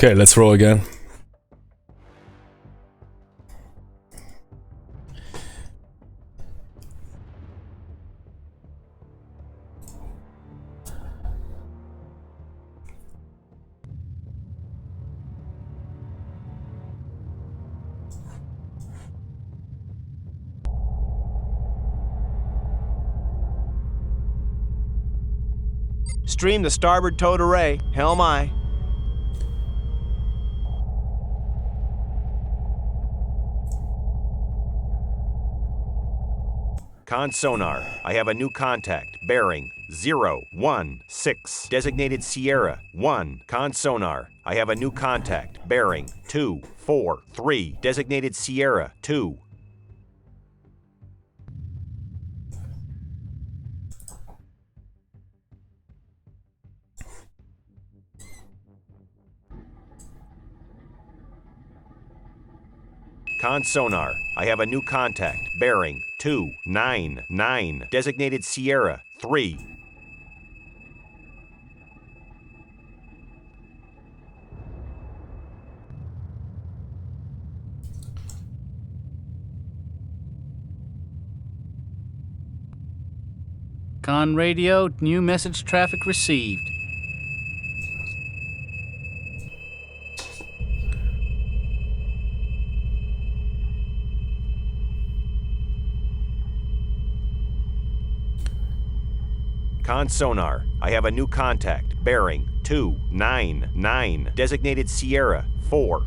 Okay, let's roll again. Stream the starboard towed array. Helm aye. Con sonar. I have a new contact. Bearing 016. Designated Sierra 1. Con sonar. I have a new contact. Bearing 243. Designated Sierra 2. Con sonar. I have a new contact. Bearing 299. Designated Sierra 3. Con radio, new message traffic received. Con sonar. I have a new contact. Bearing 299. Designated Sierra 4.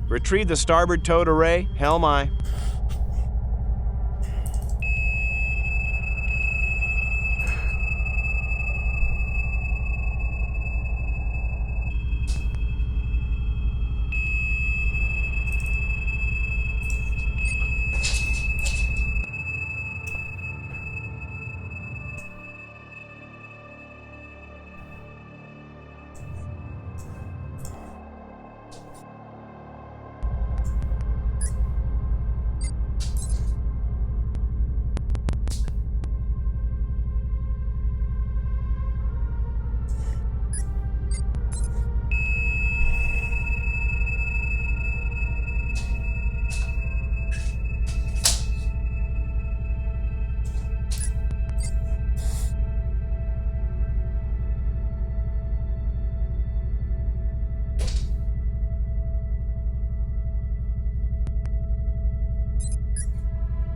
Retrieve the starboard towed array. Helm aye.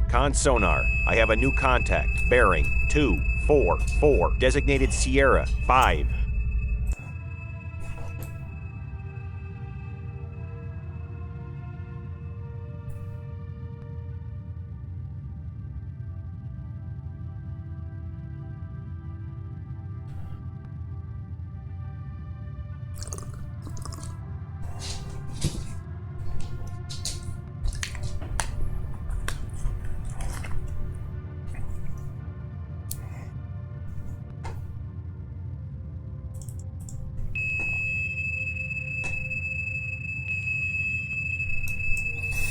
Con sonar. I have a new contact. Bearing 244. Designated Sierra 5.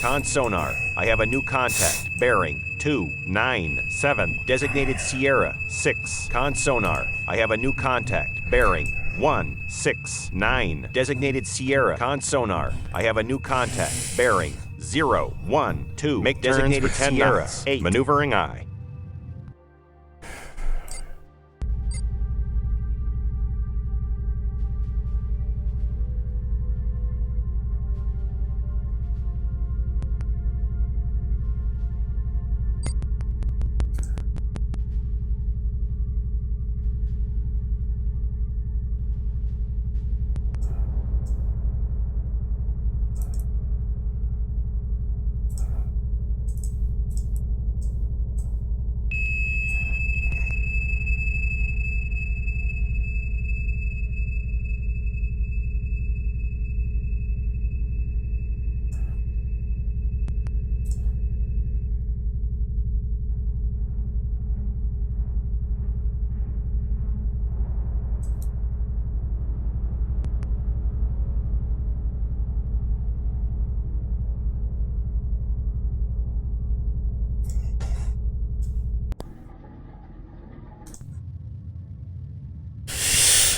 Con sonar. I have a new contact. Bearing 297. Designated Sierra 6. Con sonar. I have a new contact. Bearing 169. Designated Sierra. Con sonar. I have a new contact. Bearing 012. Make designated Sierra 8. Maneuvering eye.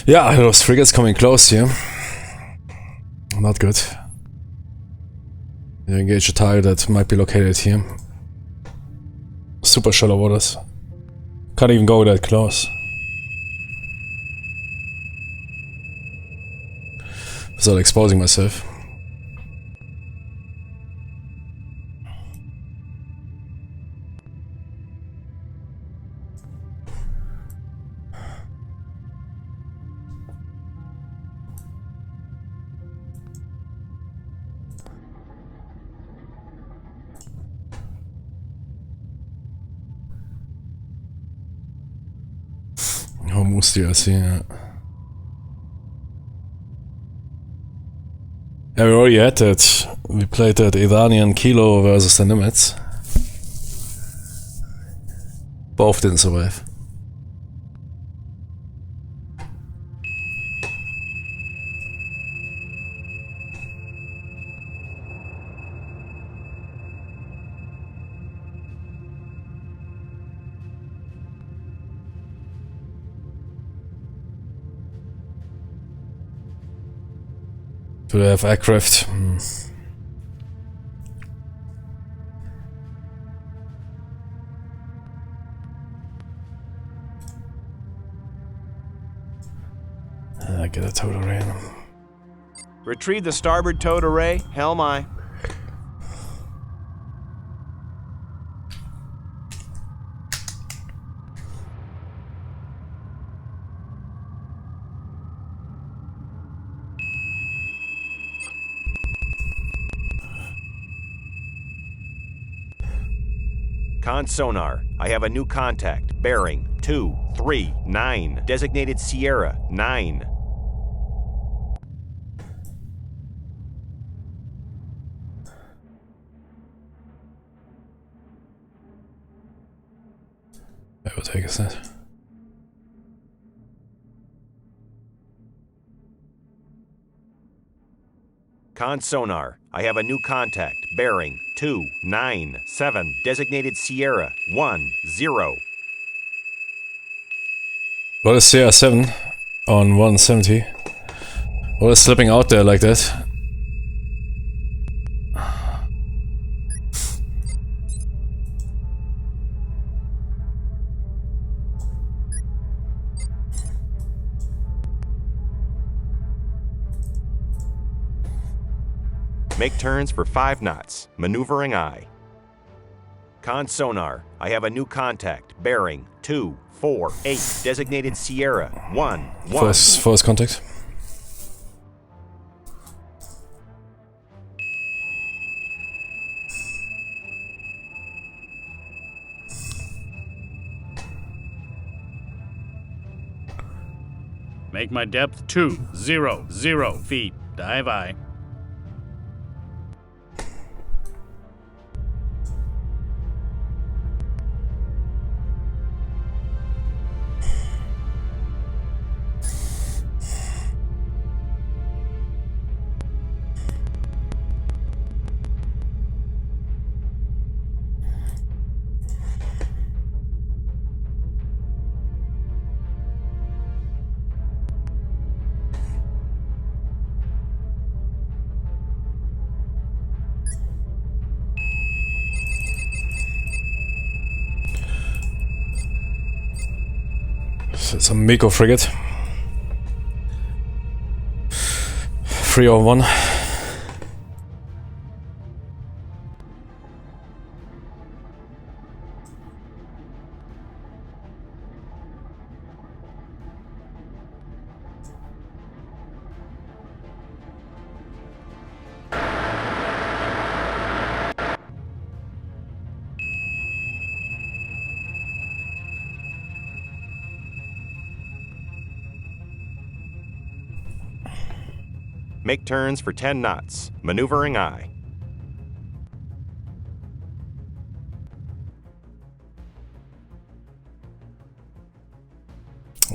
Yeah, those frigates coming close here. Not good. You engage a target that might be located here. Super shallow waters. Can't even go that close. Without exposing myself. Almost DLC, yeah. Yeah, we already had that. We played that Iranian Kilo versus the Nimitz. Both didn't survive. Do they have aircraft? I get a total array. Retrieve the starboard towed array. Helm aye. Con sonar. I have a new contact. Bearing 239. Designated Sierra 9. I will take a set. Con sonar. I have a new contact. Bearing 297. Designated Sierra 10. What is CR7 on 170? What is slipping out there like that? Make turns for 5 knots. Maneuvering eye. Con sonar. I have a new contact. Bearing 248. Designated Sierra 1. First contact. Make my depth 200 feet. Dive aye. some Miko frigate. 301. Make turns for 10 knots. Maneuvering aye.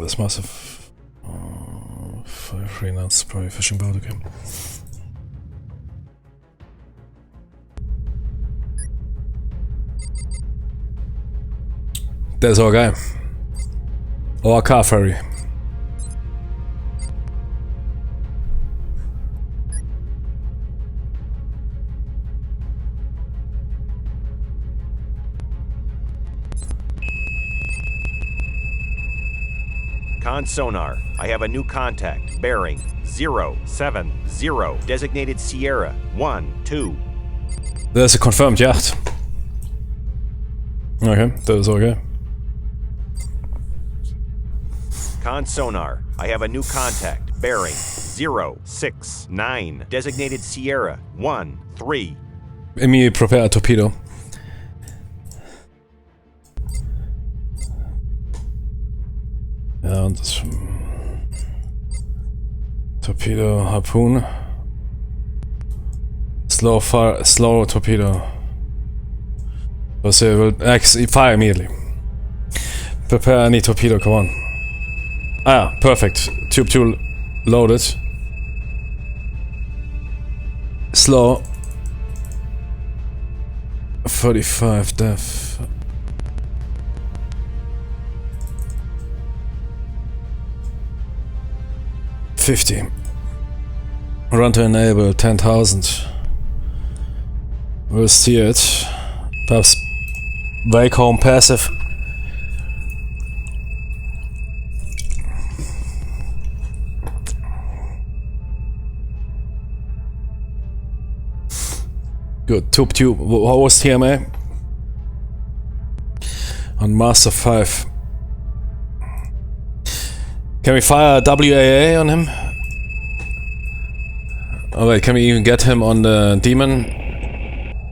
This massive 3 knots, probably fishing boat, okay. There's our guy. Our car ferry. Con sonar. I have a new contact. Bearing 070. Designated Sierra 12. There's a confirmed yacht. Okay, that's okay. Con sonar. I have a new contact. Bearing 069. Designated Sierra 13. Immediately prepare a torpedo. Ja, das Torpedo, Harpoon. Slow torpedo. So will fire immediately. Prepare any torpedo, come on. Ah, perfect. Tube 2 loaded. Slow. 45 def. Run to enable 10,000. We'll steer it. Perhaps wake home passive. Good. Tube. What was TMA? On Master 5. Can we fire a WAA on him? Oh wait, can we even get him on the demon?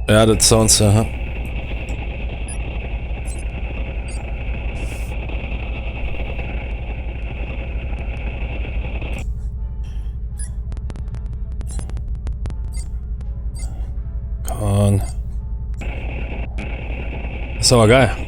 Yeah, that sounds Come on. That's our guy.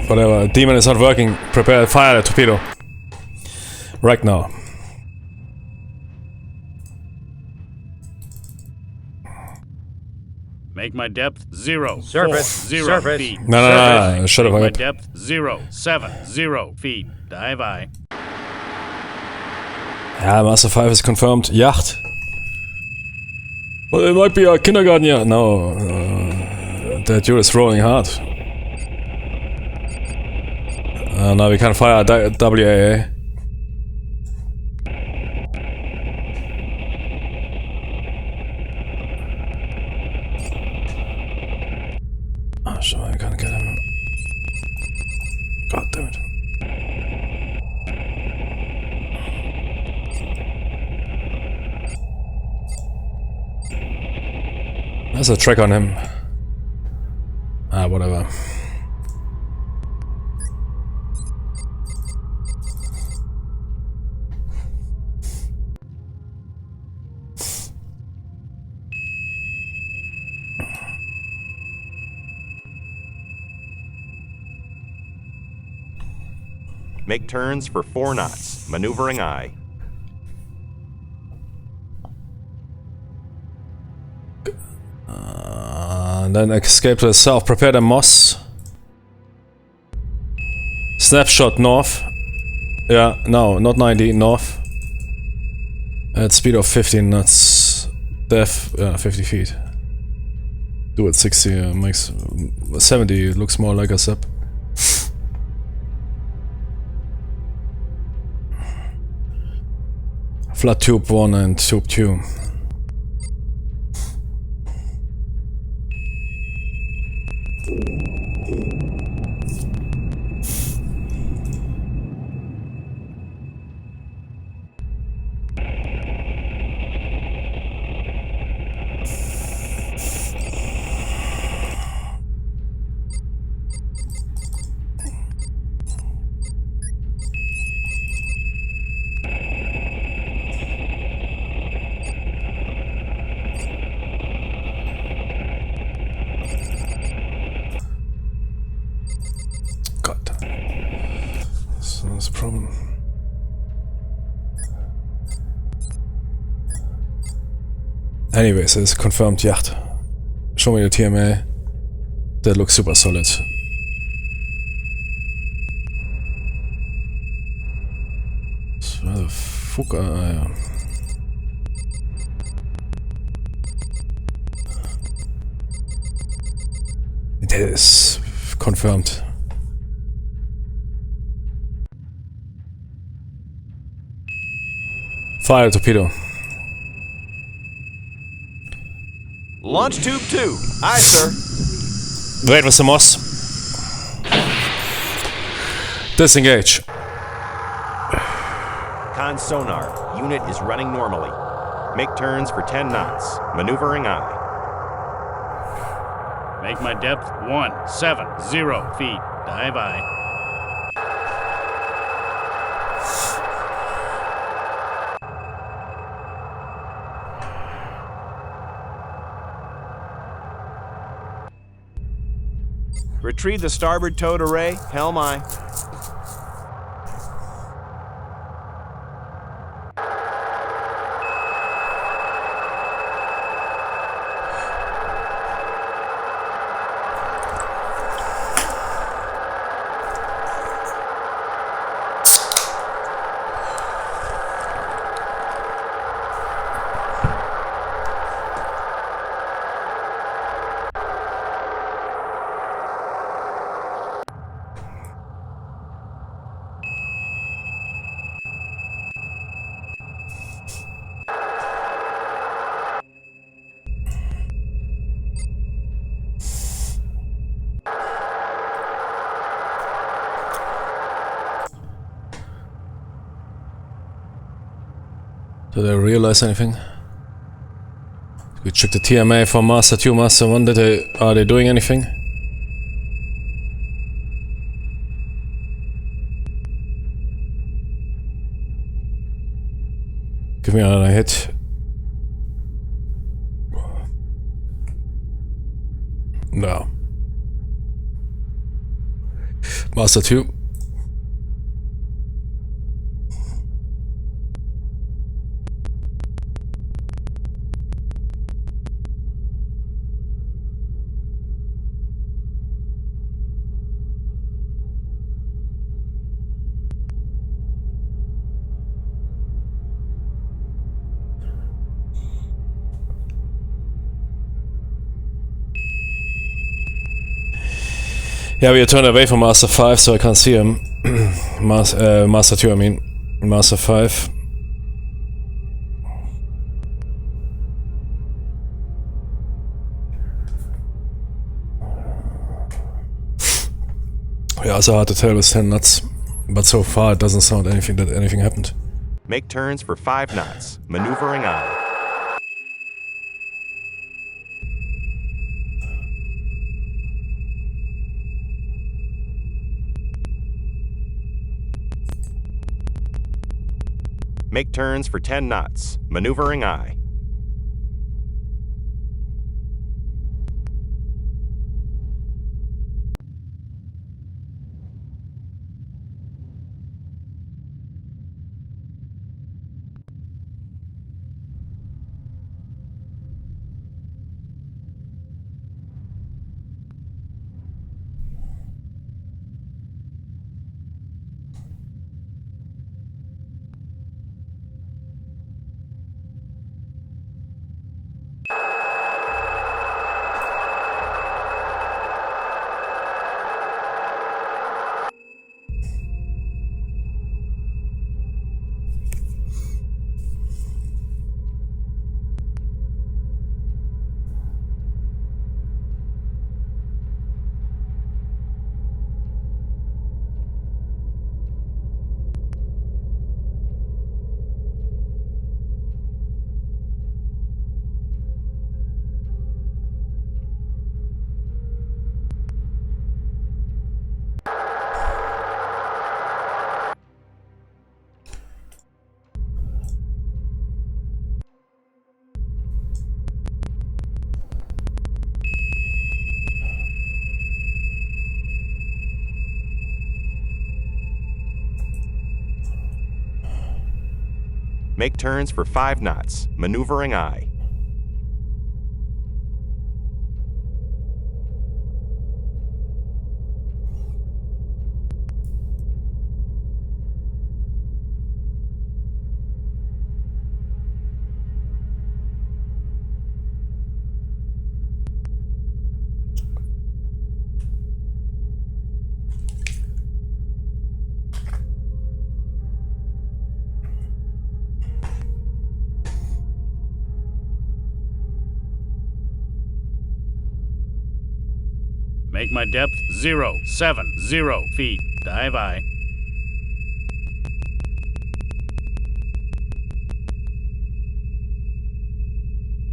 Whatever, demon is not working. Prepare, fire the torpedo. Right now. Make my depth 0. Surface. 0 Surface. feet. No, shut Make my up. depth 070 feet. Dive aye. Yeah, Master 5 is confirmed. Yacht. Well, it might be a kindergarten yacht. No, that dude is rolling hard. Now we can fire a WAA. Oh, so I can't get him. God damn it. There's a track on him. Ah, whatever. Make turns for 4 knots. Maneuvering aye. And then escape to the south. Prepare the moss. Snapshot north. Yeah, no, not 90, north. At speed of 15 knots. Depth, 50 feet. Do it 60, makes 70, it looks more like a sub. Flood tube 1 and tube 2. That's a problem. Anyways, it's confirmed yacht. Show me the TMA. That looks super solid. Where the fuck? Yeah. It is confirmed. Fire torpedo. Launch tube 2. Aye, sir. Wait with the moss. Disengage. Con sonar. Unit is running normally. Make turns for 10 knots. Maneuvering aye. Make my depth 170 feet. Dive aye. Retrieve the starboard towed array. Helm aye. Did I realize anything? We check the TMA for Master 2, Master 1. Are they doing anything? Give me another hit. No. Master 2. Yeah, we turned away from Master 5, so I can't see him. Master 2, I mean. Master 5. Yeah, it's hard to tell with 10 knots. But so far it doesn't sound anything that anything happened. Make turns for 5 knots. Maneuvering aye. Make turns for 10 knots. Maneuvering aye. Make turns for 5 knots. Maneuvering aye. Make my depth 070 feet. Dive aye.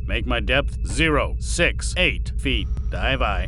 Make my depth 068 feet. Dive aye.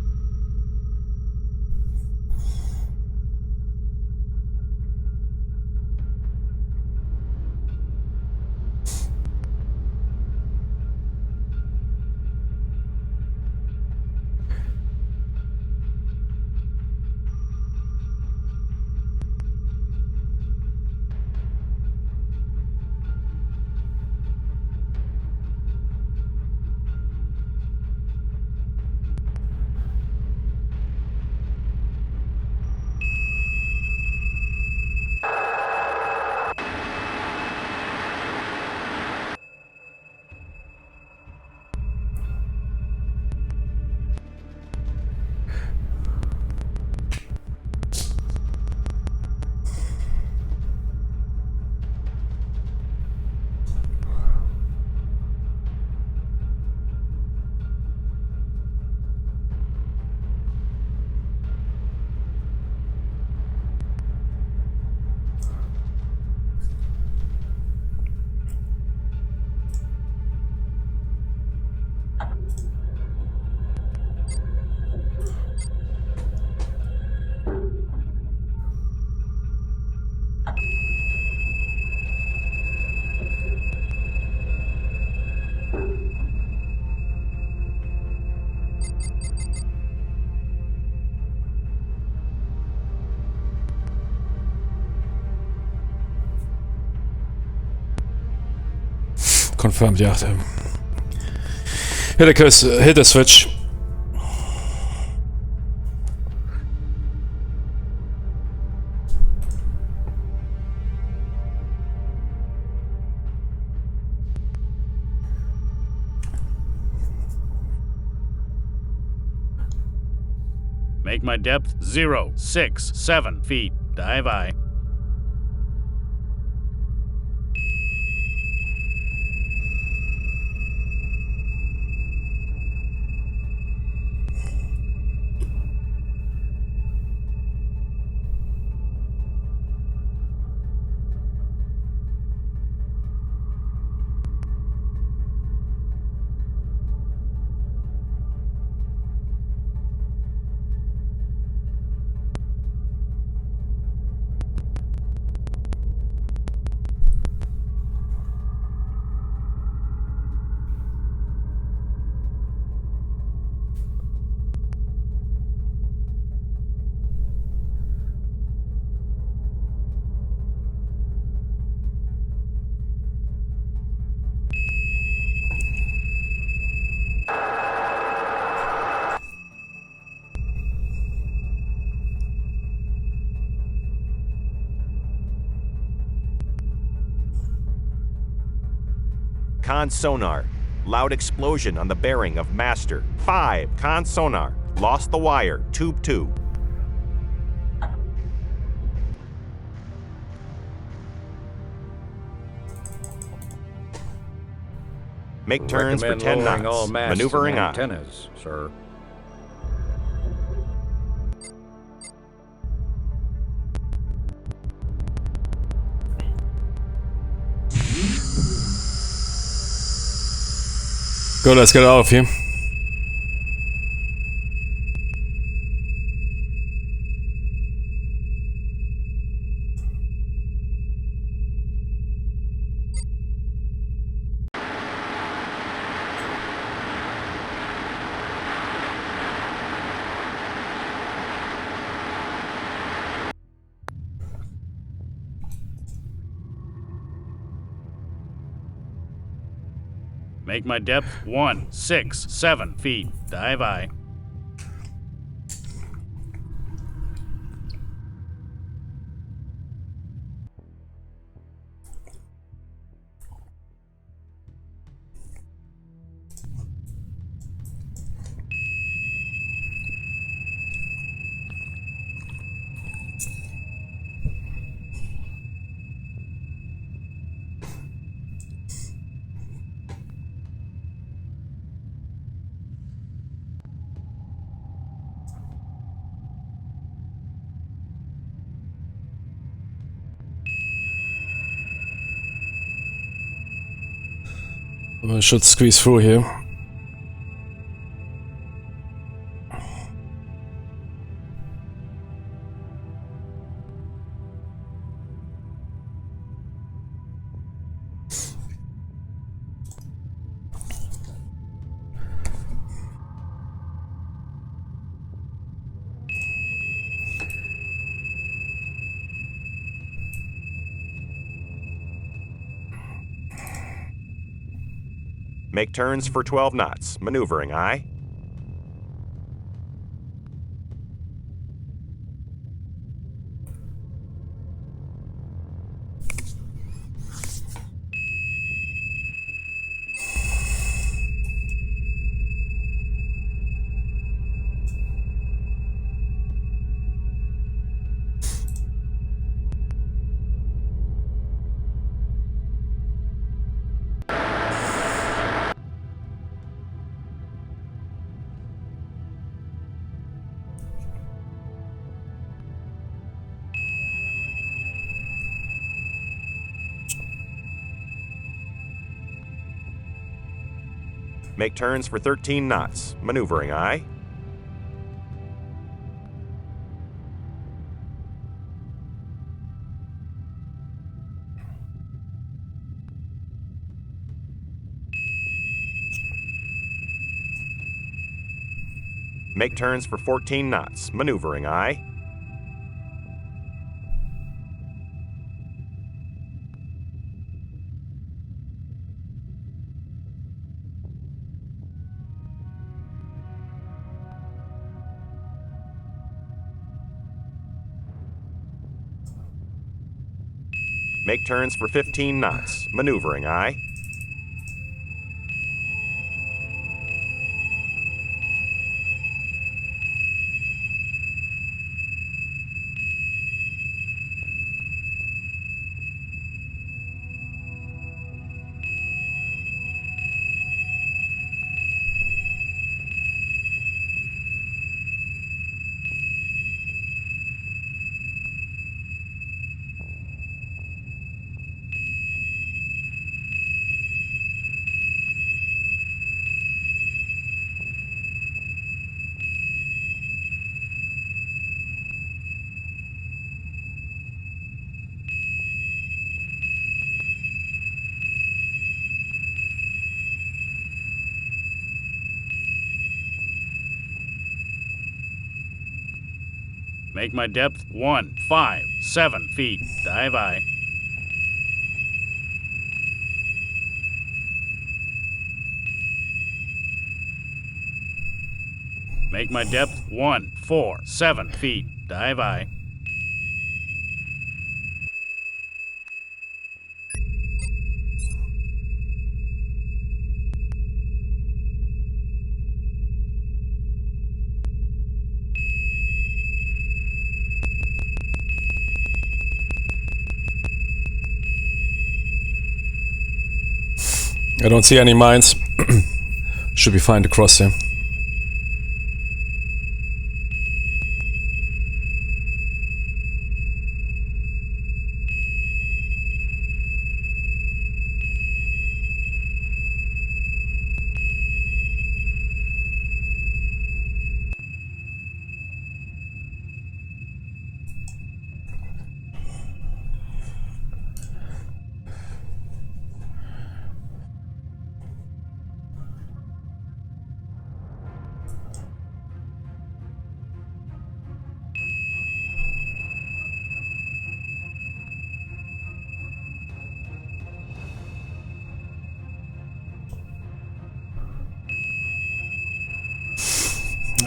Confirmed, yeah. Hit the switch. Make my depth 067 feet. Dive aye. Con sonar. Loud explosion on the bearing of Master. 5. Con sonar. Lost the wire. Tube 2. Make turns for 10 knots. All masts Maneuvering and aye. antennas, sir. Go, let's get out of here. Make my depth 167 feet. Dive I. I should squeeze through here. Make turns for 12 knots. Maneuvering aye. Make turns for 13 knots. Maneuvering aye. Make turns for 14 knots. Maneuvering aye. Make turns for 15 knots. Maneuvering aye. Make my depth 157 feet. Dive I. Make my depth 147 feet. Dive I. I don't see any mines. Should be fine to cross here.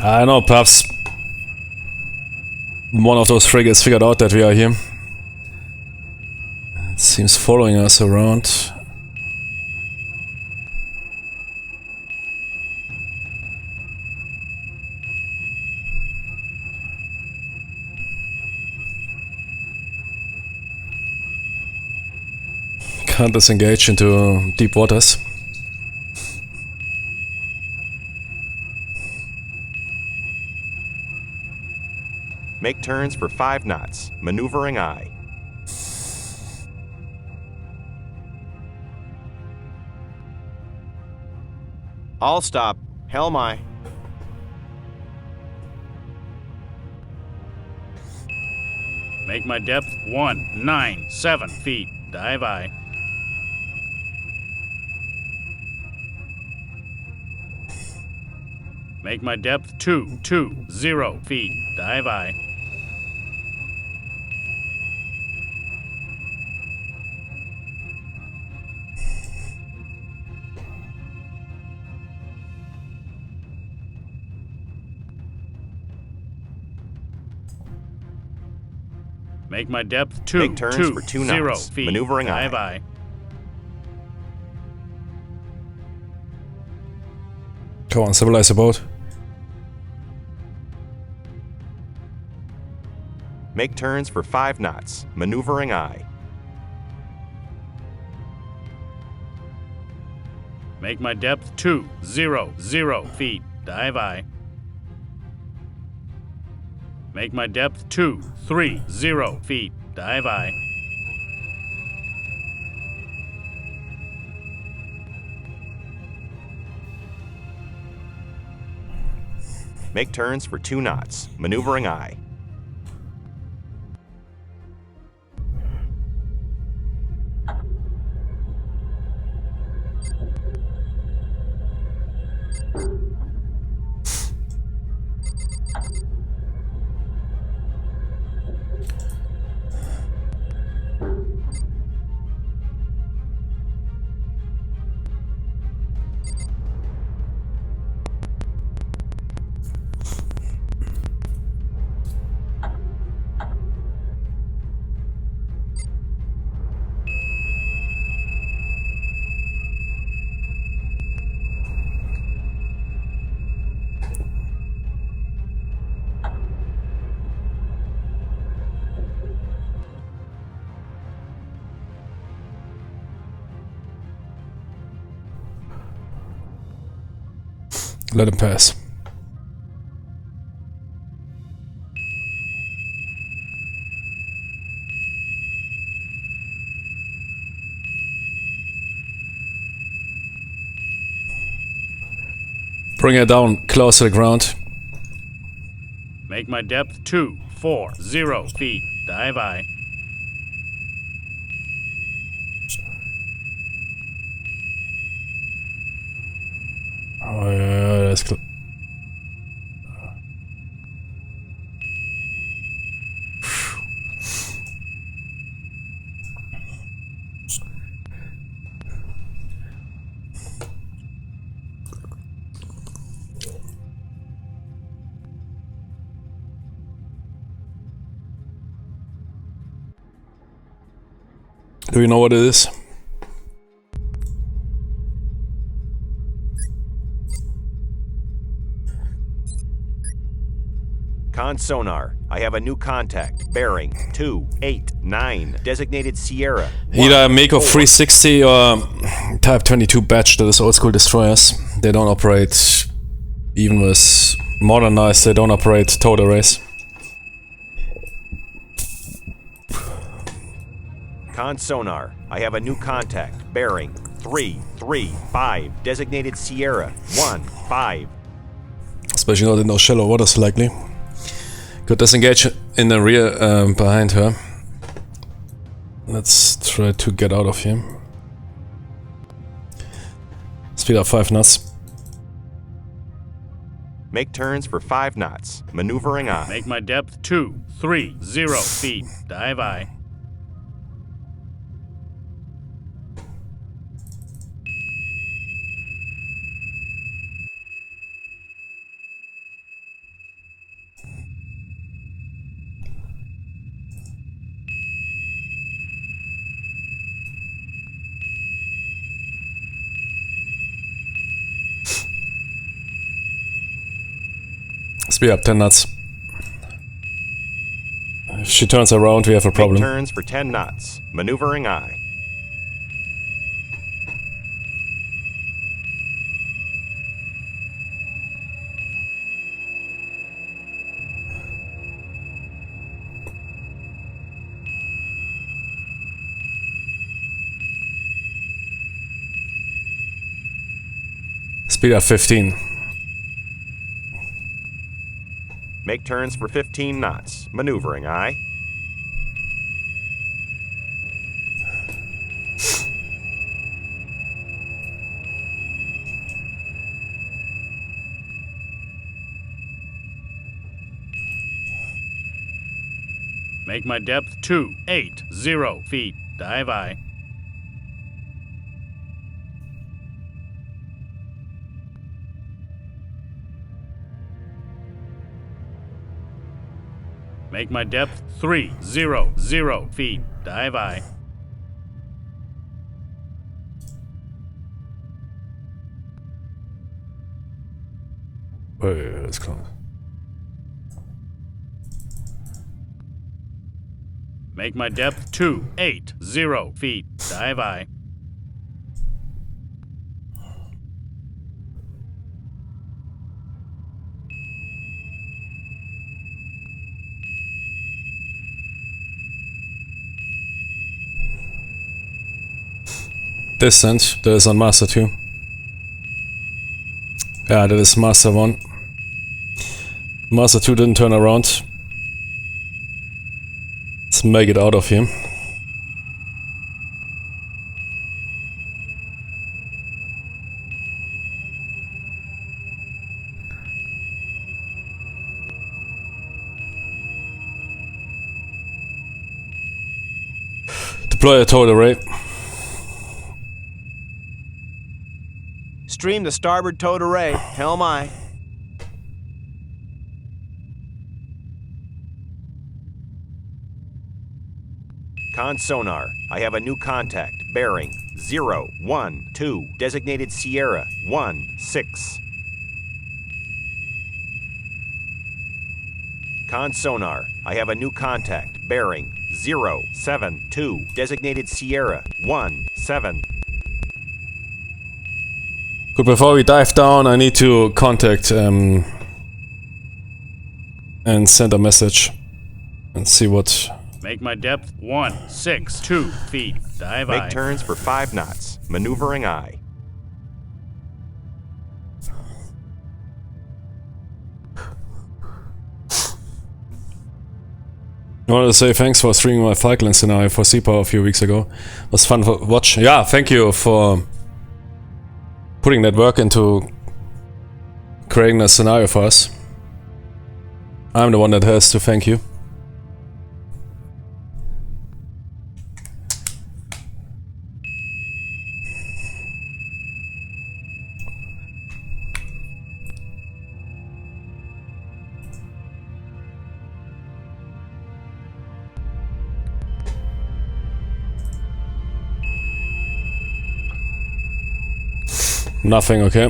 I don't know, perhaps one of those frigates figured out that we are here. It seems following us around. Can't disengage into deep waters. Make turns for 5 knots. Maneuvering aye. I'll stop. Helm aye. Make my depth 197 feet. Dive aye. Make my depth 220 feet. Dive aye. Make my depth Make turns for 2 knots. feet. Maneuvering Dive aye. aye. Come on, stabilize the boat. Make turns for 5 knots. Maneuvering aye. Make my depth 200 feet. Dive aye. Make my depth 230 feet. Dive aye. Make turns for 2 knots. Maneuvering aye. Let him pass. Bring it down close to the ground. Make my depth 240 feet. Dive aye. Oh yeah, that's close. Do you know what it is? Con sonar. I have a new contact. Bearing 289. Designated Sierra. Either Mako 360 or Type 22 batch, that is old school destroyers. They don't operate, even with modernized, they don't operate towed arrays. Con sonar. I have a new contact. Bearing 335. Designated Sierra 15. Especially not in those shallow waters, likely. Could disengage in the rear behind her. Let's try to get out of here. Speed up 5 knots. Make turns for 5 knots. Maneuvering aye. Make my depth 230 feet. Dive aye. Speed up 10 knots. If she turns around, we have a problem. Make turns for 10 knots. Maneuvering aye. Speed up 15. Make turns for 15 knots. Maneuvering aye. Make my depth 280 feet. Dive aye. Make my depth 300 feet. Dive aye. Oh, yeah, that's close. Make my depth 280 feet. Dive aye. Descent, that is on Master 2. Yeah, that is Master 1. Master 2 didn't turn around. Let's make it out of here. Deploy a towed array. Stream the starboard towed array. Helm aye. Con sonar. I have a new contact. Bearing 012. Designated Sierra 16. Con sonar. I have a new contact. Bearing 072. Designated Sierra 17. Good, before we dive down, I need to contact and send a message and see what. Make my depth 162 feet. Dive aye. Make turns for 5 knots. Maneuvering aye. I wanted to say thanks for streaming my Falkland scenario for Seapower a few weeks ago. It was fun to watch. Yeah, thank you for putting that work into creating a scenario for us. I'm the one that has to thank you. Nothing, okay.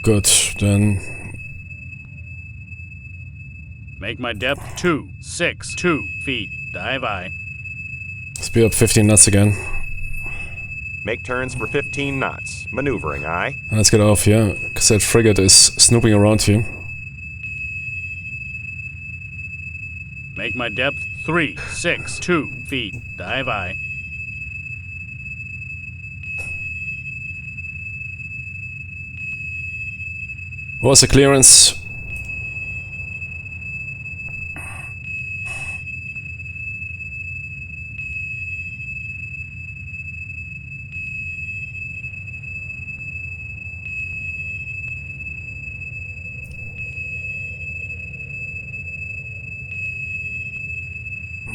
Good, then. Make my depth 262 feet. Dive aye. Speed up 15 knots again. Make turns for 15 knots. Maneuvering aye. And let's get off here, because that frigate is snooping around here. Make my depth 362 feet. Dive aye. What was the clearance?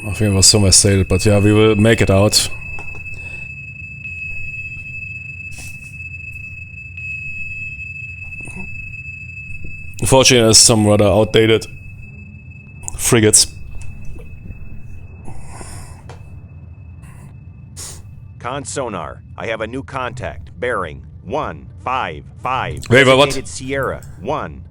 I think it was somewhere stated, but yeah, we will make it out. Unfortunately, there's some rather outdated frigates. Con sonar. I have a new contact. Bearing 155. Wait, but what? Designated Sierra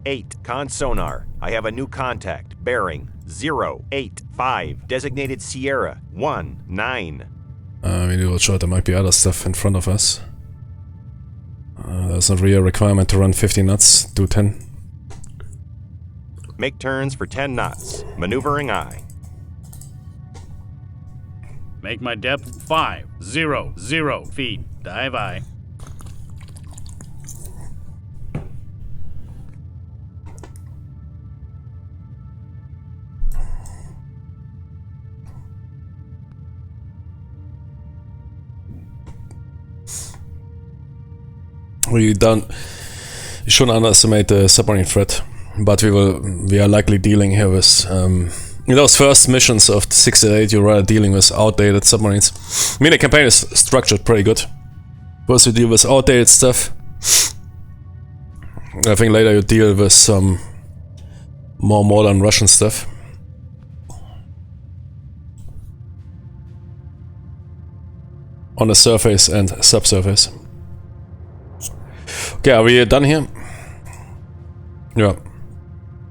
18. Con sonar. I have a new contact. Bearing 085. Designated Sierra 19. We do a shot. There might be other stuff in front of us. There's not really a requirement to run 50 knots. Do 10. Make turns for 10 knots. Maneuvering I. Make my depth 500 feet. Dive I. We shouldn't underestimate the submarine threat, but we are likely dealing here with in those first missions of 68 you're rather dealing with outdated submarines. I mean, the campaign is structured pretty good. First you deal with outdated stuff. I think later you deal with some more modern Russian stuff. On the surface and subsurface. Okay, are we done here? Yeah.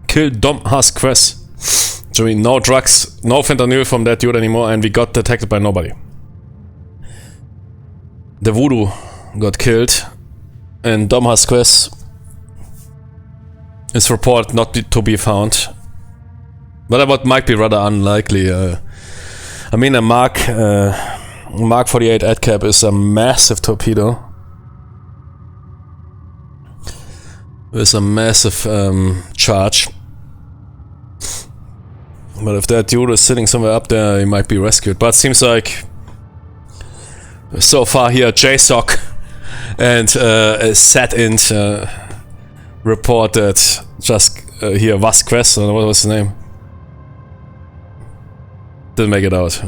Kill Dom Quest. So we no drugs, no fentanyl from that dude anymore, and we got detected by nobody. The Voodoo got killed, and Dom Quest is reported not to be found. But that might be rather unlikely. I mean, a Mark 48 AdCap is a massive torpedo. With a massive charge. But if that dude is sitting somewhere up there, he might be rescued. But it seems like so far here JSOC and SAT-INT reported just here Vasquez, or what was his name? Didn't make it out.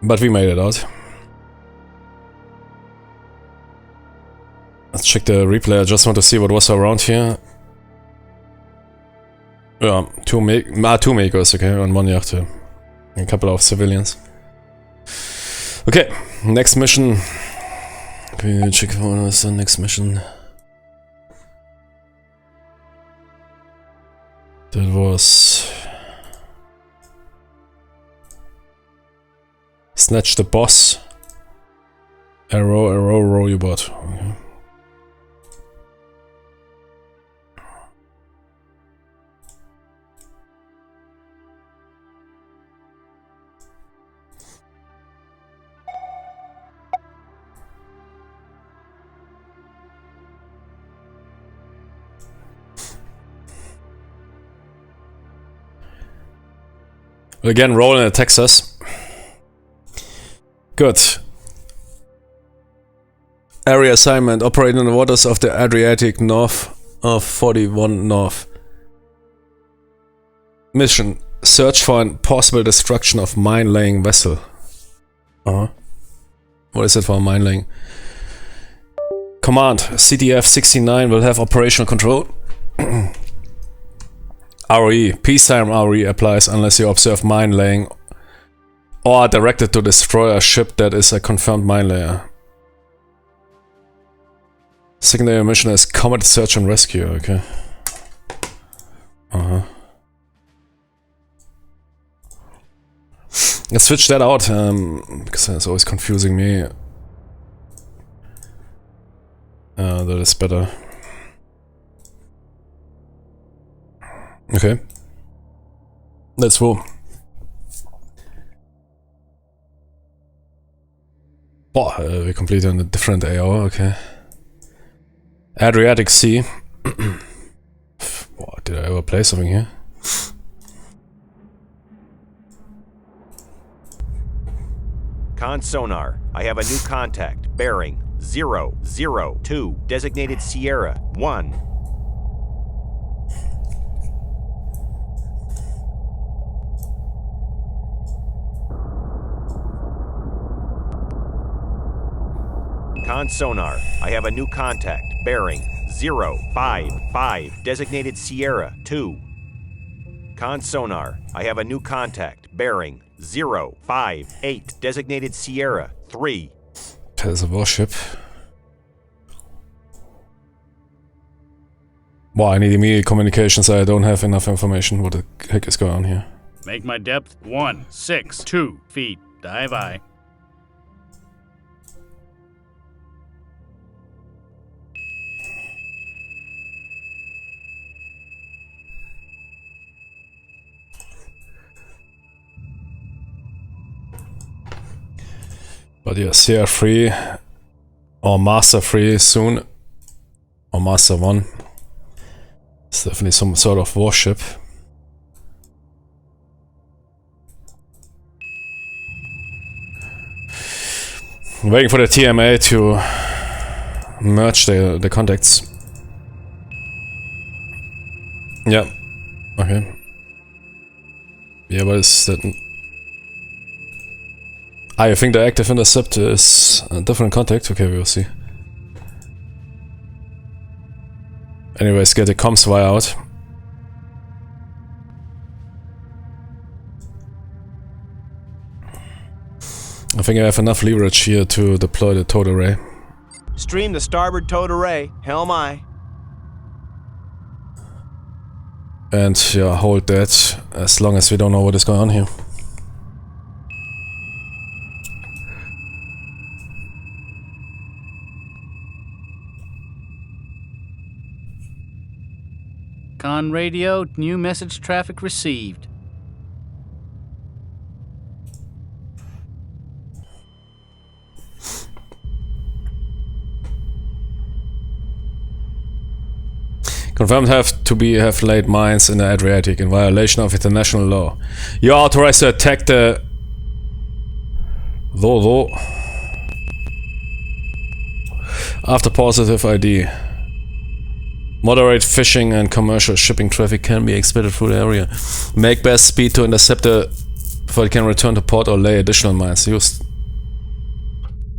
But we made it out. Let's check the replay. I just want to see what was around here. Yeah, two makers, okay, on one yacht. A couple of civilians. Okay, next mission. We check what was the next mission. That was Snatch the Boss. Arrow, row your boat. Okay. Again, rolling at Texas. Good. Area assignment. Operate in the waters of the Adriatic north of 41 North. Mission. Search for a possible destruction of mine-laying vessel. What is it for a mine-laying? Command. CTF 69 will have operational control. ROE. Peacetime ROE applies unless you observe mine laying or are directed to destroy a ship that is a confirmed mine layer. Secondary mission is combat search and rescue, okay. Let's switch that out, because it's always confusing me. That is better. Okay. Let's roll. We completed on a different AO, okay. Adriatic Sea. Did I ever play something here? Con sonar. I have a new contact. Bearing 002. Designated Sierra 1. Con sonar. I have a new contact. Bearing 055. Designated Sierra 2. Con sonar. I have a new contact. bearing 058. Designated Sierra 3. There's a warship. Wow, I need immediate communications. I don't have enough information. What the heck is going on here? Make my depth 162 feet. Dive I. But yeah, Sierra 3 or Master 3 soon. Or Master 1. It's definitely some sort of warship. I'm waiting for the TMA to merge the contacts. Yeah. Okay. Yeah, but is that... I think the active intercept is a different contact. Okay, we will see. Anyways, get the comms wire out. I think I have enough leverage here to deploy the towed array. Stream the starboard towed array. Helm I. And yeah, hold that as long as we don't know what is going on here. Con radio, new message traffic received. Confirmed have laid mines in the Adriatic in violation of international law. You are authorized to attack the... Though. After positive ID. Moderate fishing and commercial shipping traffic can be expected through the area. Make best speed to intercept before it can return to port or lay additional mines. Used.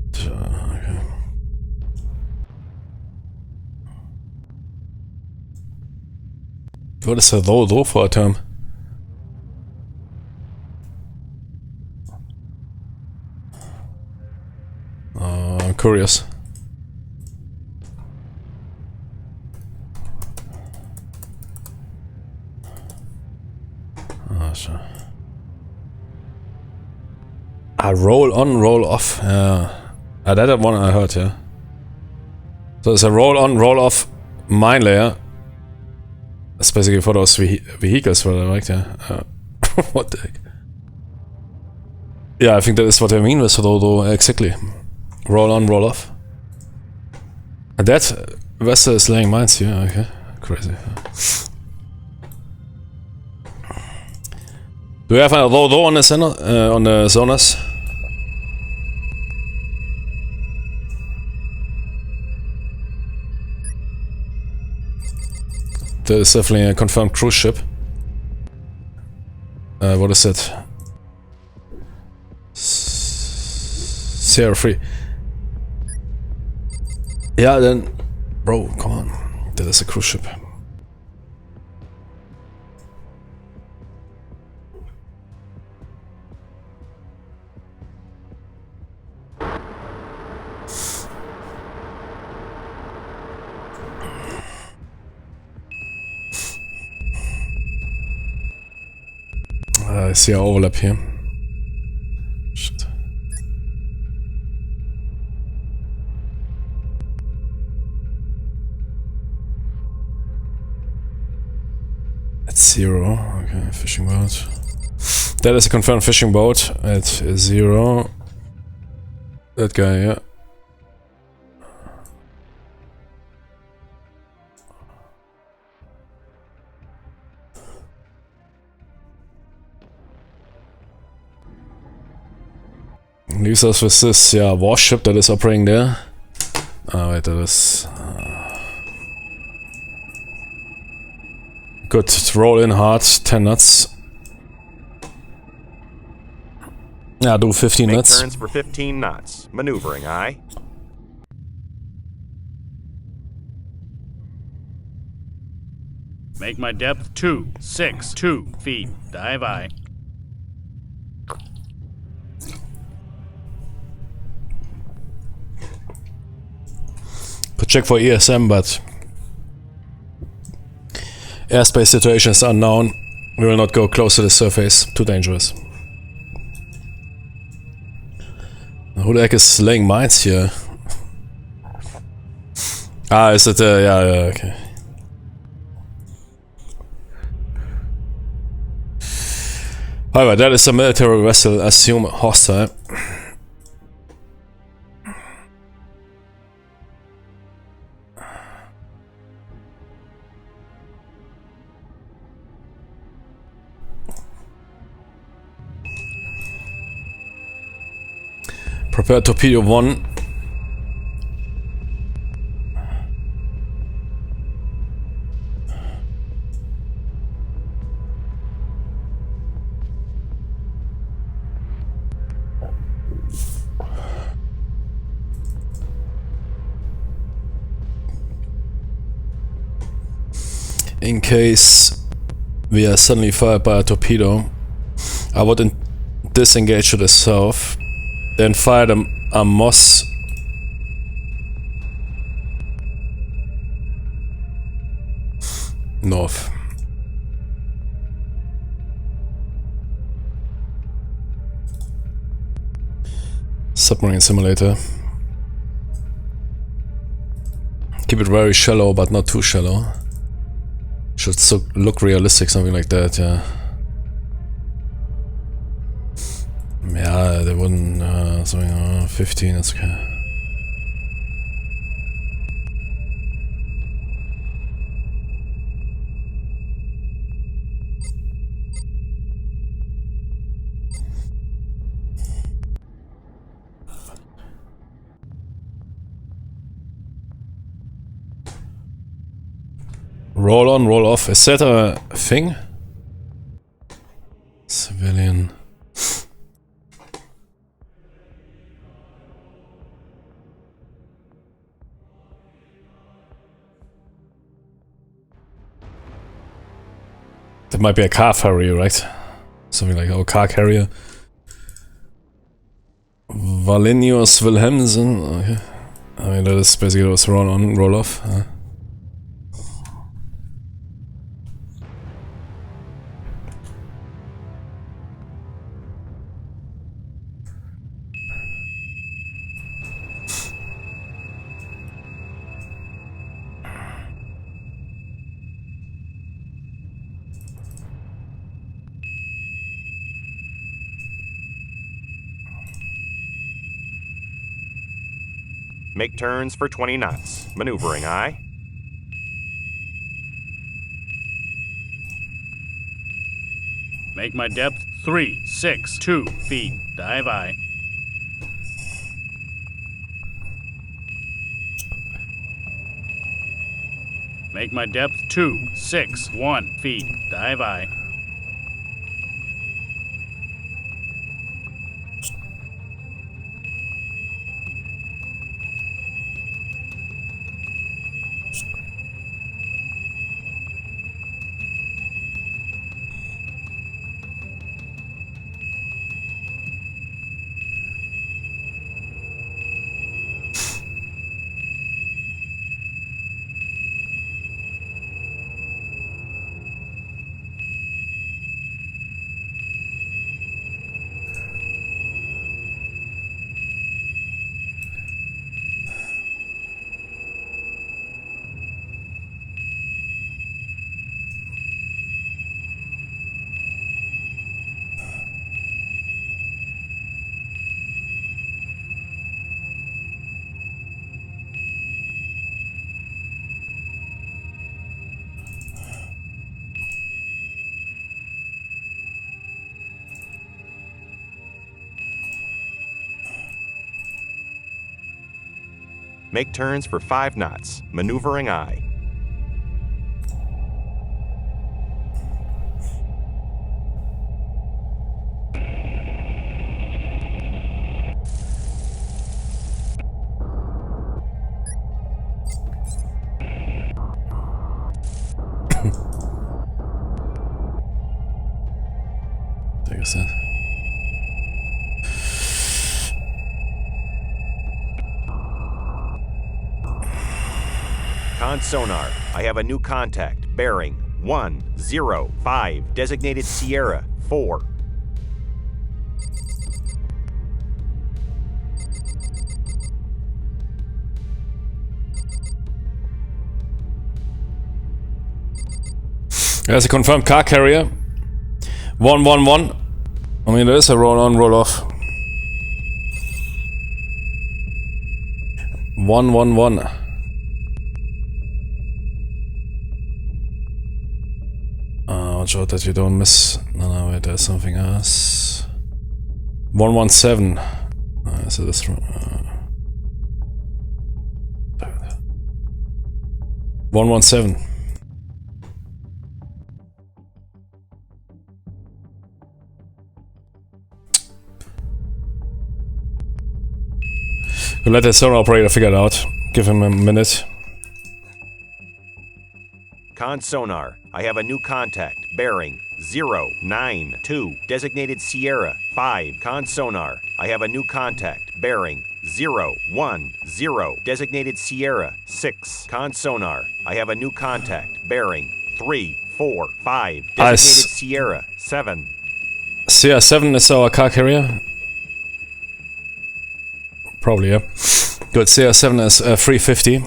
Okay. What is a though for a term? I'm curious. Roll on, roll off. That one I heard, yeah. So it's a roll on, roll off mine layer. That's basically for those vehicles, what I liked, yeah. What the heck? Yeah, I think that is what I mean with roll, exactly. Roll on, roll off. And that vessel is laying mines here, okay. Crazy. Do we have a roll on the center, on the zoners? There is definitely a confirmed cruise ship. What is it? Sierra 3. Yeah, then... Bro, come on. That is a cruise ship. I see our overlap here. Shit. At 0. Okay, fishing boat. That is a confirmed fishing boat at 0. That guy, yeah. Leaves us with this, yeah, warship that is operating there. Ah, wait, that is... Good, roll in hard, 10 knots. Yeah, do 15 Make knots. turns for 15 knots. Maneuvering, aye. Make my depth 262 feet. Dive I. Check for ESM, but airspace situation is unknown. We will not go close to the surface. Too dangerous. Who the heck is laying mines here? Ah, is it yeah, okay. However, that is a military vessel, assume hostile. Prepare torpedo 1. In case we are suddenly fired by a torpedo, I would disengage to the south. Then fire a Moss north. Submarine simulator. Keep it very shallow, but not too shallow. Should look realistic, something like that, yeah. Yeah, they wouldn't, something, 15, that's okay. Roll on, roll off. Is that a thing? Civilian. That might be a car carrier, right? Something like a car carrier. Valenius Wilhelmsen. Okay. I mean, that is basically what's roll on, roll off. Make turns for 20 knots. Maneuvering aye. Make my depth 362 feet. Dive aye. Make my depth 261 feet. Dive aye. Make turns for 5 knots. Maneuvering aye. Take a set. Con sonar. I have a new contact. Bearing 105. Designated Sierra 4. There's a confirmed car carrier. 111. I mean, there is a roll on, roll off. 111. Watch out that you don't miss. No, wait, there's something else. 117. So this. 117. We'll let the sonar operator figure it out. Give him a minute. Con sonar. I have a new contact. Bearing 092. Designated Sierra 5. Con sonar. I have a new contact. Bearing 010. Designated Sierra 6. Con sonar. I have a new contact. Bearing 345. Designated Sierra 7. Sierra 7 is our car carrier. Probably, yeah. Good, Sierra 7 is 350.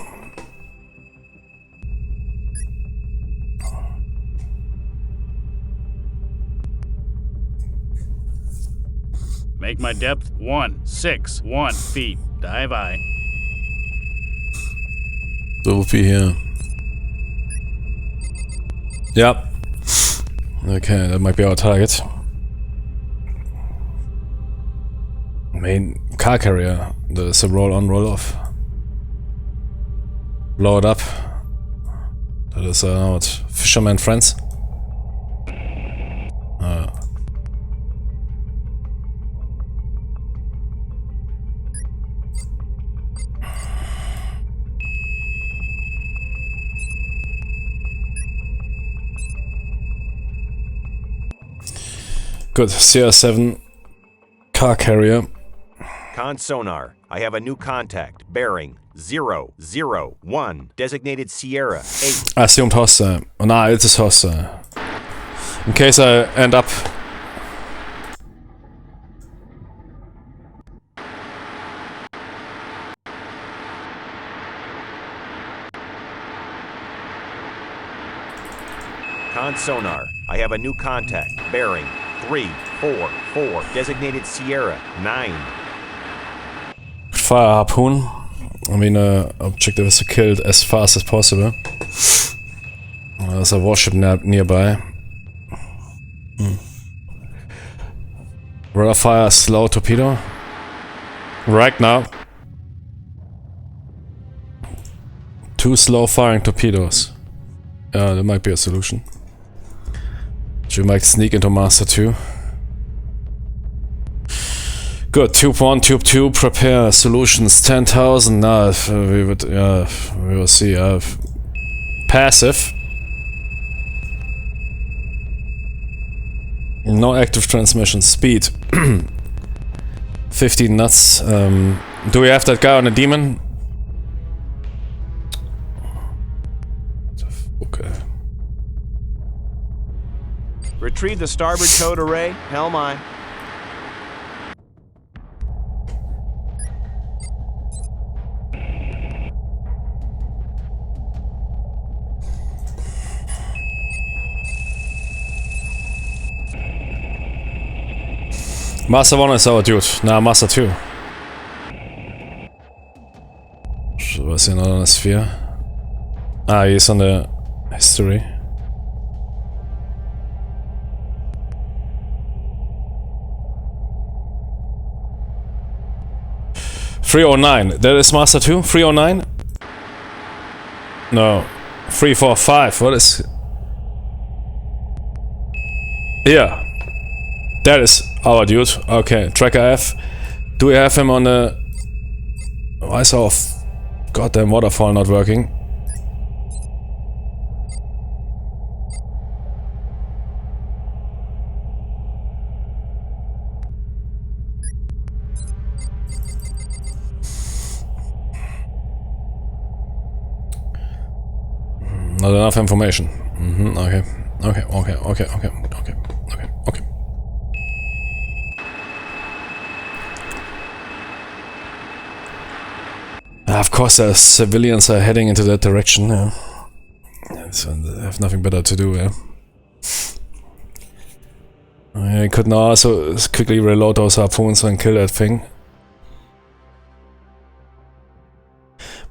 Make my depth 161 feet. Dive I. So we'll be here. Yep. Okay, that might be our target. Main car carrier. There's a roll on, roll off. Blow it up. That is what? Fisherman friends. Good, CR7 car carrier. Con sonar. I have a new contact. Bearing 001. Designated Sierra 8. Assumed hostile. Nah, it is hostile. In case I end up... Con sonar. I have a new contact. Bearing 344. Designated Sierra 9. Fire harpoon. I mean, objective is to kill it as fast as possible. There's a warship nearby. Radar fire slow torpedo. Right now. 2 slow firing torpedoes. Yeah, that might be a solution. You might sneak into Master 2. Good, Tube 1, Tube 2, prepare solutions 10,000. Nah, we would, we will see. Passive. No active transmission. Speed. 15 knots. Do we have that guy on a demon? Okay. Retrieve the starboard towed array. Helm aye. Master 1 is our dude. Nah, Master 2. Was hier noch eine Sphere? Ah, hier ist eine History. .309. That is Master 2? 309? No. 345. What is... Yeah. That is our dude. Okay. Tracker F. Do we have him on the... Why is our goddamn waterfall not working? Not enough information. Okay. Okay. Of course, the civilians are heading into that direction. Yeah. So they have nothing better to do. Yeah. I could now also quickly reload those harpoons and kill that thing.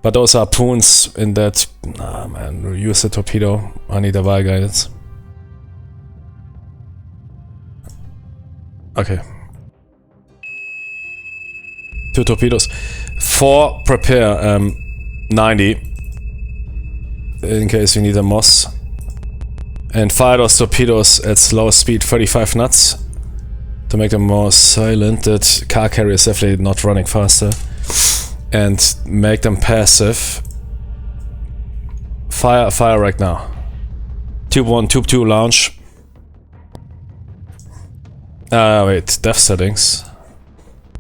But those harpoons in that... Nah, man, use the torpedo. I need a wire guidance. Okay. 2 torpedoes. 4 prepare 90. In case you need a Moss. And fire those torpedoes at slow speed, 35 knots. To make them more silent. That car carrier is definitely not running faster. And make them passive. Fire right now. Tube 1, Tube 2 launch. Wait, depth settings.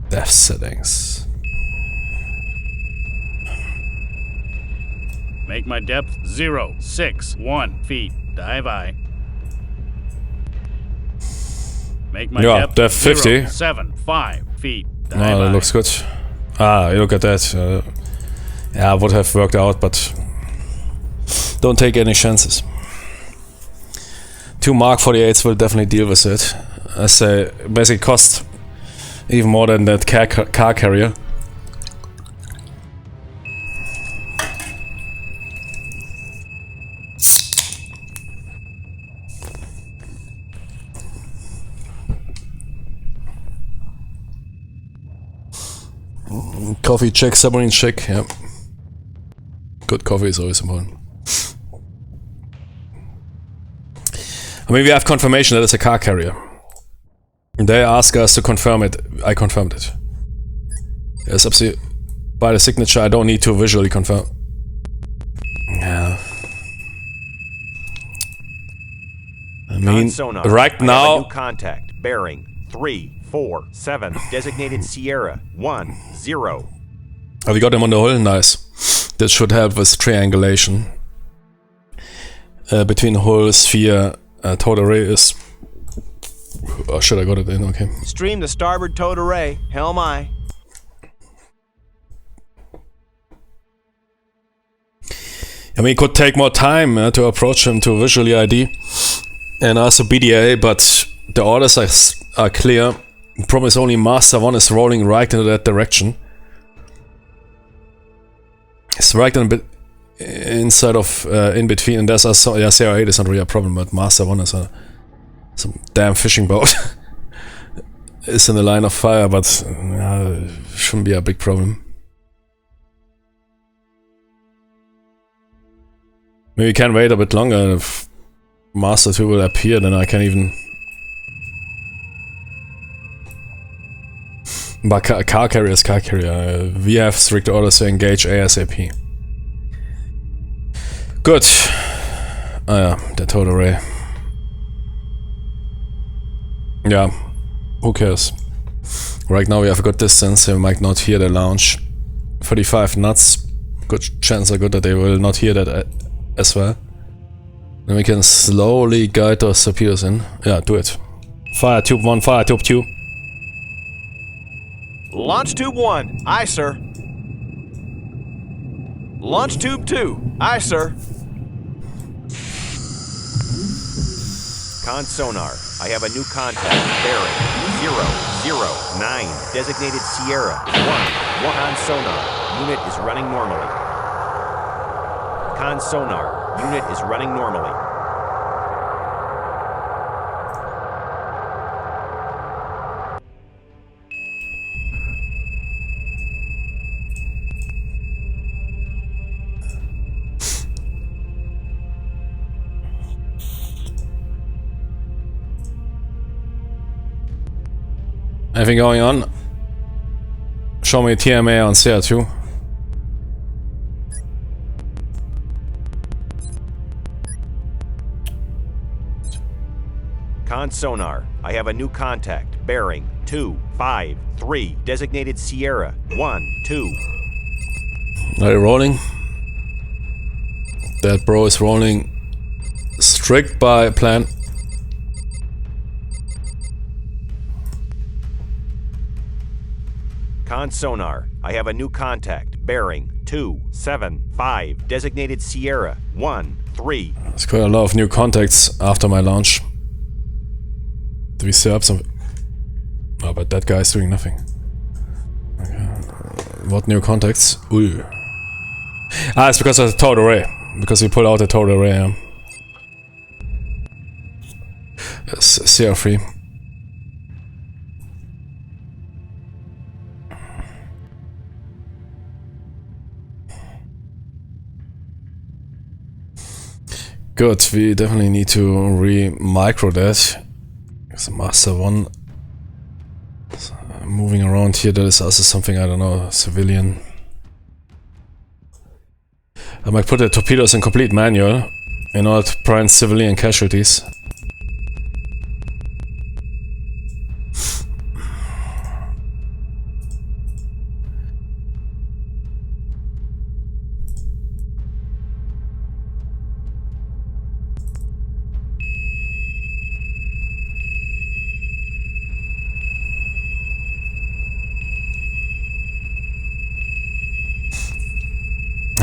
Depth settings. Make my depth 061 feet. Dive I. Make my depth 50. 075 feet. Dive No, that I. looks good. Look at that. Yeah, would have worked out, but don't take any chances. 2 Mark 48s will definitely deal with it. I say, basically cost even more than that car carrier. Coffee check, submarine check, yeah. Good coffee is always important. I mean, we have confirmation that it's a car carrier. They ask us to confirm it. I confirmed it. Yes, absolutely. By the signature, I don't need to visually confirm. Yeah. I mean, sonar. right now... I have a new contact. Bearing 347. Designated Sierra 10. Oh, we got him on the hull? Nice. That should help with triangulation. Between hull, sphere, towed array is... Oh shit, I got it in, okay. Stream the starboard towed array. Helm I. I mean, it could take more time to approach him to visually ID and also BDA, but the orders are clear. The problem is only Master 1 is rolling right into that direction. It's right in bit inside of in between, and there's also CR 8 is not really a problem, but Master 1 is some damn fishing boat. Is in the line of fire, but shouldn't be a big problem. Maybe we can wait a bit longer. If Master 2 will appear, then I can even... But car carrier is car carrier. We have strict orders to engage ASAP. Good. Oh yeah, the towed array. Yeah, who cares? Right now we have a good distance, we might not hear the launch. 35 knots. Good chance are good that they will not hear that as well. Then we can slowly guide those torpedoes in. Yeah, do it. Fire tube 1, fire tube 2. Launch tube 1. Aye, sir. Launch tube 2. Aye, sir. Con sonar. I have a new contact. Bearing 009. Designated Sierra 1. Con sonar. Unit is running normally. Con sonar. Unit is running normally. Anything going on? Show me TMA on CR2. Con sonar. I have a new contact. Bearing 253. Designated Sierra 1, 2. Are you rolling? That bro is rolling strict by plan. Con sonar. I have a new contact. Bearing 275. Designated Sierra 13. There's quite a lot of new contacts after my launch. Do we set up some... Oh, but that guy's doing nothing. Okay. What new contacts? Ooh. Ah, it's because of the towed array. Because we pulled out the towed array, yeah. Yes, CR3. Good, we definitely need to re-micro that. There's a Master 1. So, moving around here, that is also something, I don't know, civilian. I might put the torpedoes in complete manual in order to prevent civilian casualties.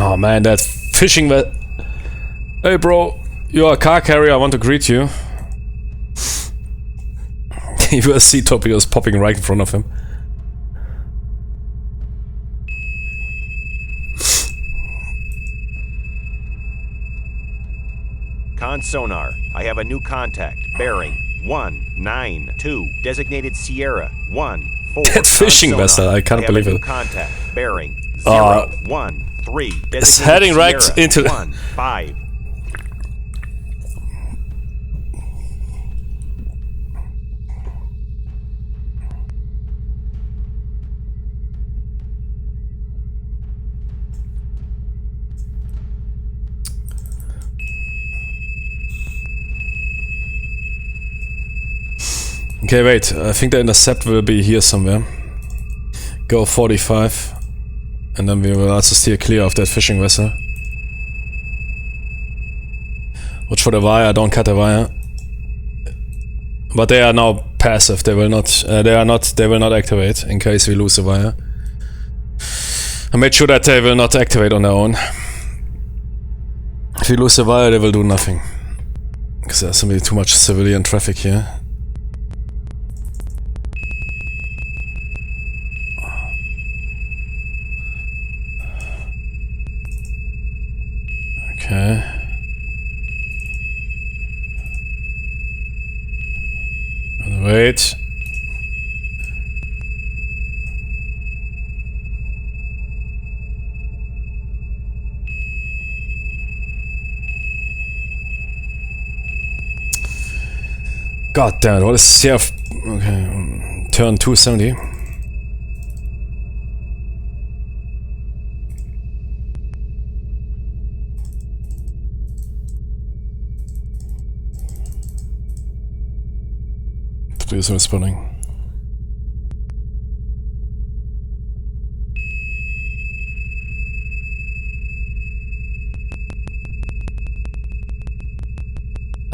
Oh man, that fishing vessel. Hey bro, you're a car carrier, I want to greet you. You will see torpedoes popping right in front of him. Con sonar. I have a new contact. Bearing 192. Designated Sierra 14. That fishing vessel, I can't believe it. Contact. Bearing 013. It's heading right into 15. Okay, wait, I think the intercept will be here somewhere. Go 45. And then we will also steer clear of that fishing vessel. Watch for the wire, don't cut the wire. But they are now passive, they will not activate in case we lose the wire. I made sure that they will not activate on their own. If we lose the wire, they will do nothing. Because there's simply too much civilian traffic here. Okay. Wait. God damn it, what is CF? Okay, turn 270. Do some spawning.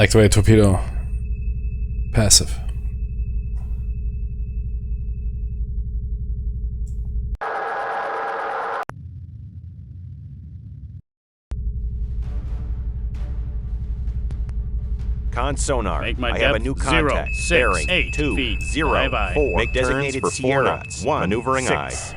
Activate torpedo. Passive. Con sonar. Make my I have a depth new contact. 0, 6, Bearing 8 feet. 204. Make designated for 4 Sierra knots. 1. Maneuvering 6. eye.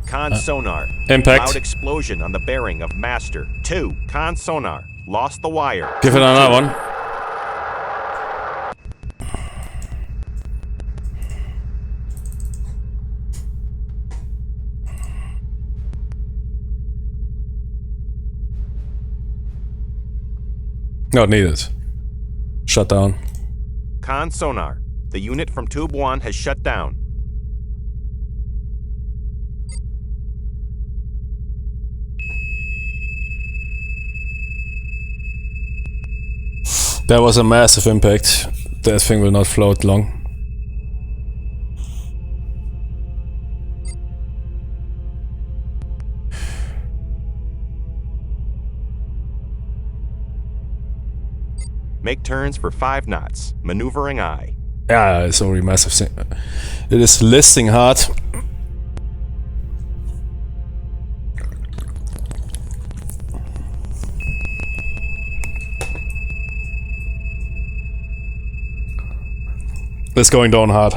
Con sonar. Impact. Loud explosion on the bearing of Master 2. Con sonar. Lost the wire. Give it another one. Not needed. Shut down. Con sonar. The unit from Tube 1 has shut down. That was a massive impact. That thing will not float long. Make turns for 5 knots. Maneuvering aye. Yeah, it's already massive thing. It is listing hard. It's going down hard.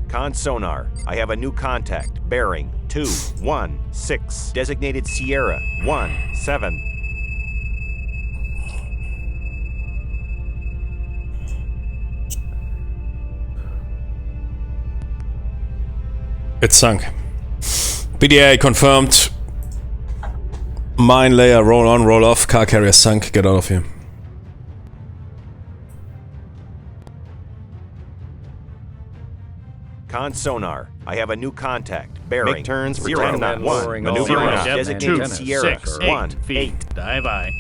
Con sonar. I have a new contact. Bearing 216. Designated Sierra 17. It sunk. PDA confirmed. Mine layer, roll on, roll off. Car carrier sunk. Get out of here. Con sonar. I have a new contact. Bearing. Make turns for 0 10 knot knots. 1. Maneuvering Maneuvering depth aye. Designated 2, Sierra 6, 1 feet. 8. Dive aye.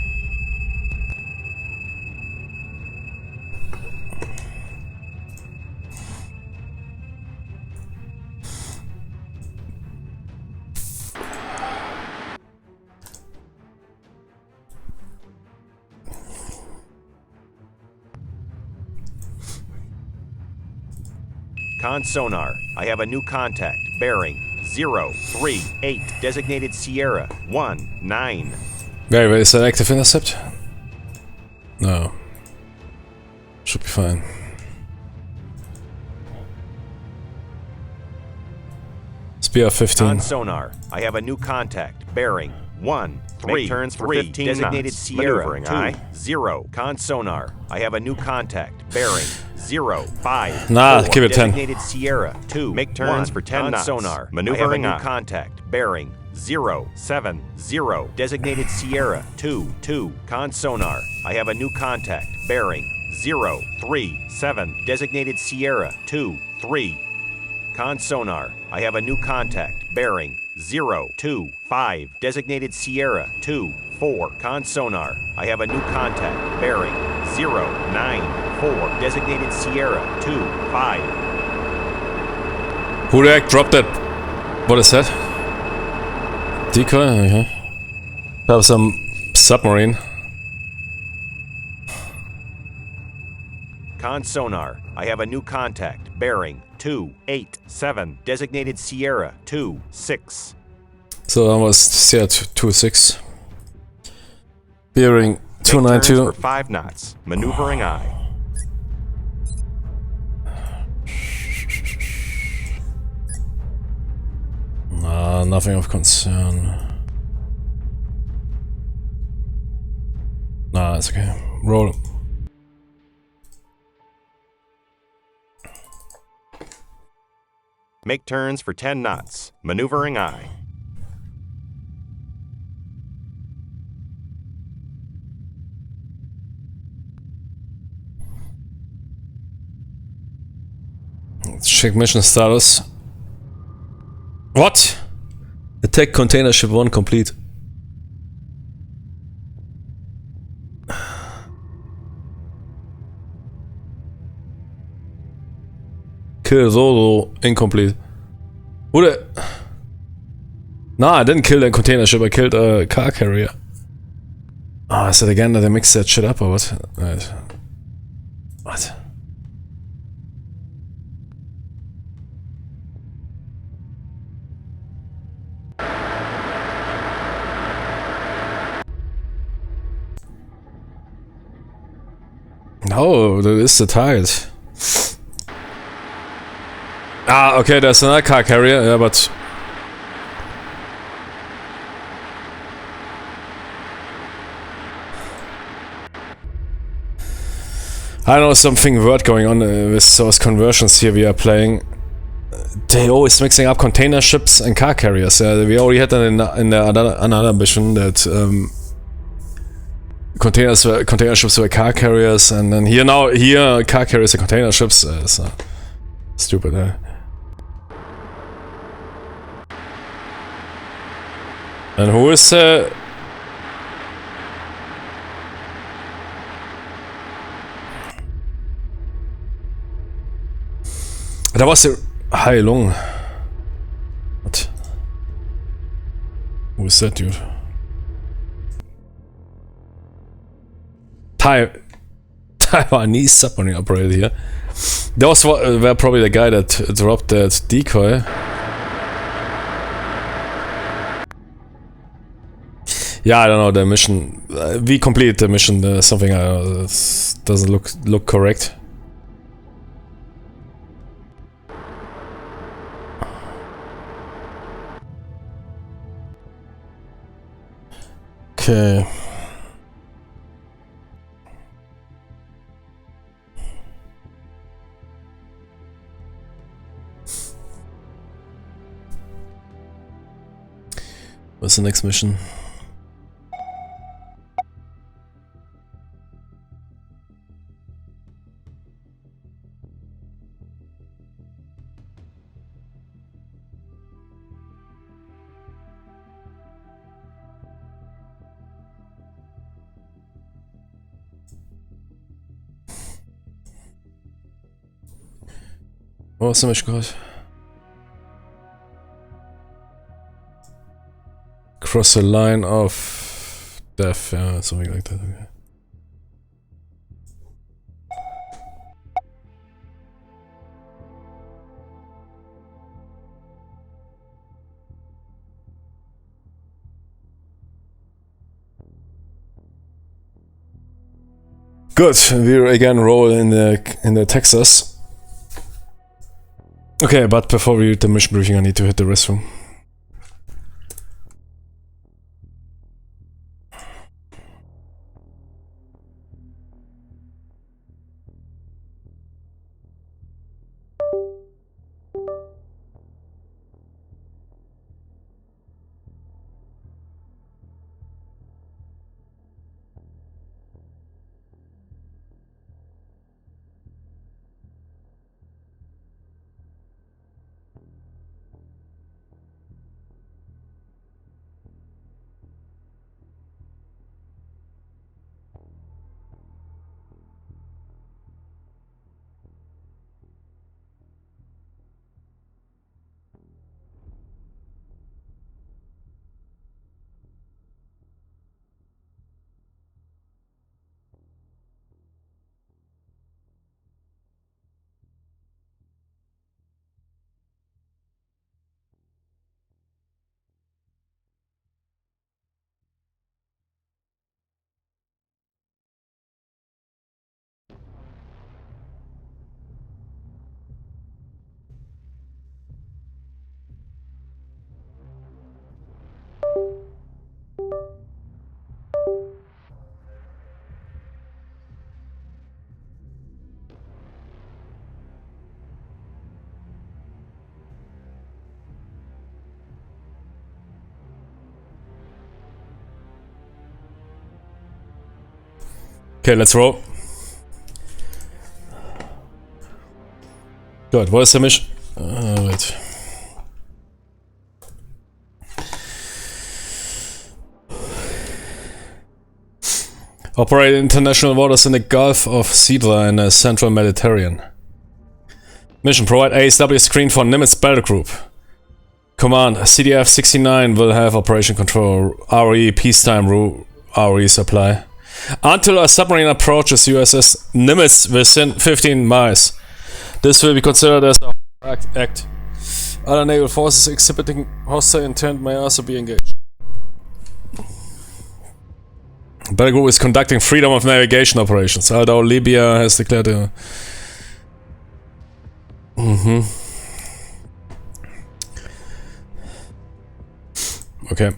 Con sonar. I have a new contact. Bearing 038. Designated Sierra 19. Wait, is that active intercept? No. Should be fine. Spear 15. Con sonar. I have a new contact. Bearing 13. Make turns for 15 Designated knots. Sierra Maneuvering 2 aye. 0. Con sonar. I have a new contact. Bearing 05. Nah, 4. give it 10. Designated Sierra 2. Make turns for 10 Con knots. sonar. Maneuvering I aye. have a new contact. Bearing 070. Designated Sierra 2. Con sonar. I have a new contact. Bearing 037. Designated Sierra 3. Con sonar. I have a new contact. Bearing 025. Designated Sierra 4. Con sonar. I have a new contact. Bearing 094. Designated Sierra 5. Hudak, drop that. What is that? Decoy? Okay. That was some submarine. Con sonar. I have a new contact. Bearing 287. Designated Sierra 6. So that was Sierra 26. Bearing Make turns 292. for 5 knots. Maneuvering aye. Nah, nothing of concern. Nah, it's okay. Roll. Make turns for 10 knots. Maneuvering aye. Let's check mission status. What? Attack container ship 1 complete. Kill Solo incomplete. Oder? Nah, I didn't kill the container ship, I killed a car carrier. Ah, is it again that I mixed that shit up or what? What? No, that is the target. Ah, okay, there's another car carrier, yeah, but... I know something weird going on with those conversions here we are playing. They always mixing up container ships and car carriers. We already had that in another mission that container ships were car carriers, and then here car carriers are container ships. It's stupid, eh? And who is that was the Hai Long. What? Who is that dude? Taiwanese submarine operator here. That was were probably the guy that dropped that decoy. Yeah, I don't know the mission. We completed the mission. Something doesn't look correct. Okay. What's the next mission? What was the mission called? Cross a line of death, yeah, something like that. Okay. Good, we again roll in the Texas. Okay, but before we read the mission briefing, I need to hit the restroom. Okay, let's roll. Good, what is the mission? Wait. Operate international waters in the Gulf of Sidra in the Central Mediterranean. Mission: provide ASW screen for Nimitz battle group. Command: CDF 69 will have operation control. RE peacetime RE supply. Until a submarine approaches USS Nimitz within 15 miles. This will be considered as a act. Other naval forces exhibiting hostile intent may also be engaged. Battle group is conducting freedom of navigation operations, although Libya has declared a... Okay.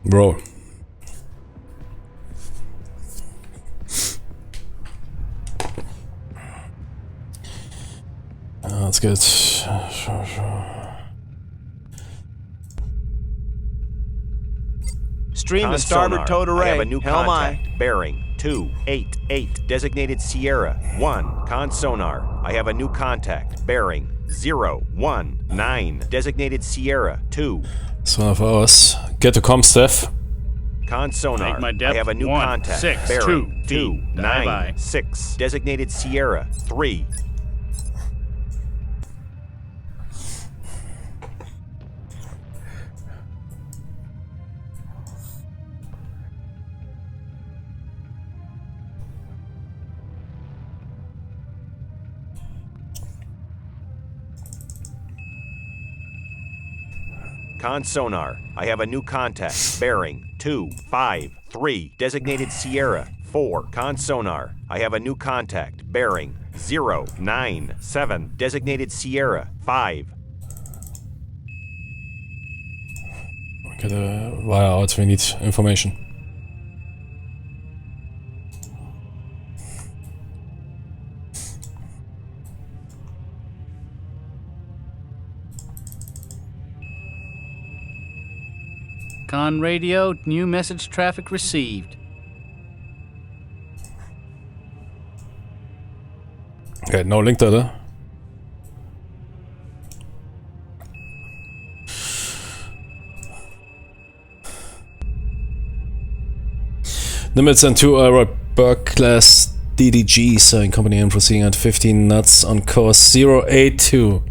Bro. That's good. Stream the starboard towed array. I have a new Helm contact. Bearing 288. Designated Sierra 1. Con sonar. I have a new contact. Bearing 019. Designated Sierra 2. It's one of ours. Get to com, Steph. Con sonar. Make my I depth have a new 1, contact. 6, Bearing 2 feet. Bye-bye. 296. Designated Sierra 3. Con sonar. I have a new contact. Bearing 253. Designated Sierra 4. Con sonar. I have a new contact. Bearing 097. Designated Sierra 5. Get a wire out, we need information. Con radio, new message traffic received. Okay, no link there. Limits and 2 Burke class DDG, sailing company and proceeding at 15 knots on course 082.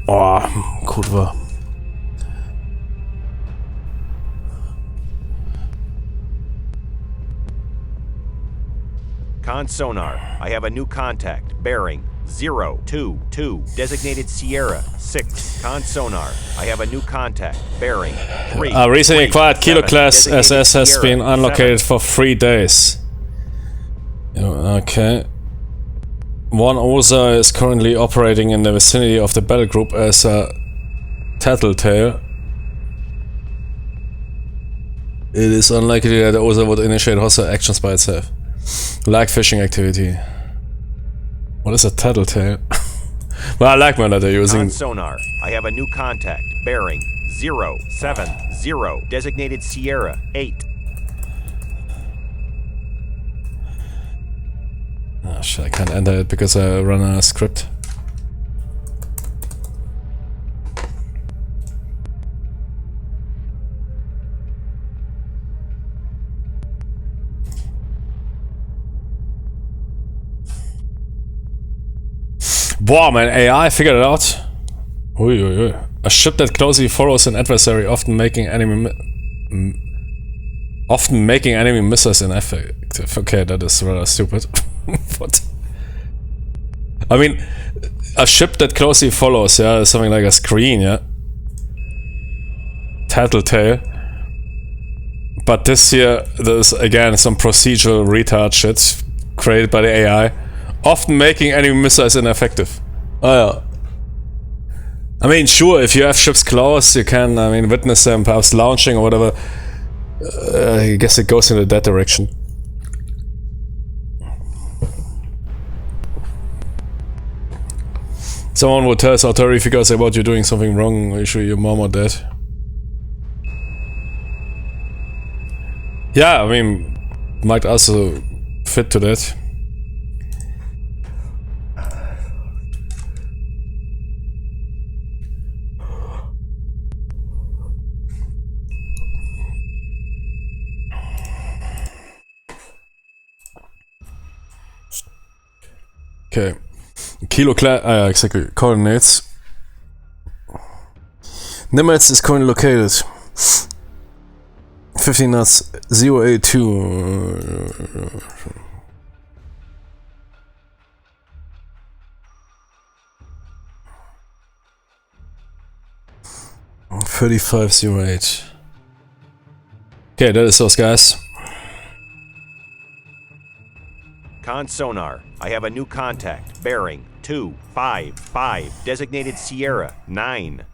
Oh, kurwa. Con sonar. I have a new contact. Bearing 022. Designated Sierra 6. Con sonar. I have a new contact. Bearing 3. Recently acquired Kilo 7. class Designated SS has Sierra been unlocated 7. for 3 days. Okay. One Osa is currently operating in the vicinity of the battle group as a tattletale. It is unlikely that the Osa would initiate hostile actions by itself. Like fishing activity. What is a tattletale? Well, I like that they're using. Con sonar. I have a new contact. Bearing 070. Designated Sierra 8. Oh shit, I can't enter it because I run a script. Wow, man, AI figured it out. Ui, ui, ui. A ship that closely follows an adversary, often making enemy missiles ineffective. Okay, that is rather stupid. What? I mean, a ship that closely follows, yeah, is something like a screen, yeah. Tattletale. But this here, there's again some procedural retard shit created by the AI. Often making enemy missiles ineffective. Oh yeah. I mean, sure, if you have ships close, you can, I mean, witness them perhaps launching or whatever. I guess it goes in that direction. Someone would tell us authority figures about you doing something wrong, usually your mom or dad. Yeah, I mean, might also fit to that. Okay. Kilo class, exactly. Coordinates. Nimitz is currently located 15 knots 082. 3508. Okay, that is those guys. Con sonar. I have a new contact. Bearing 255. Designated Sierra 9.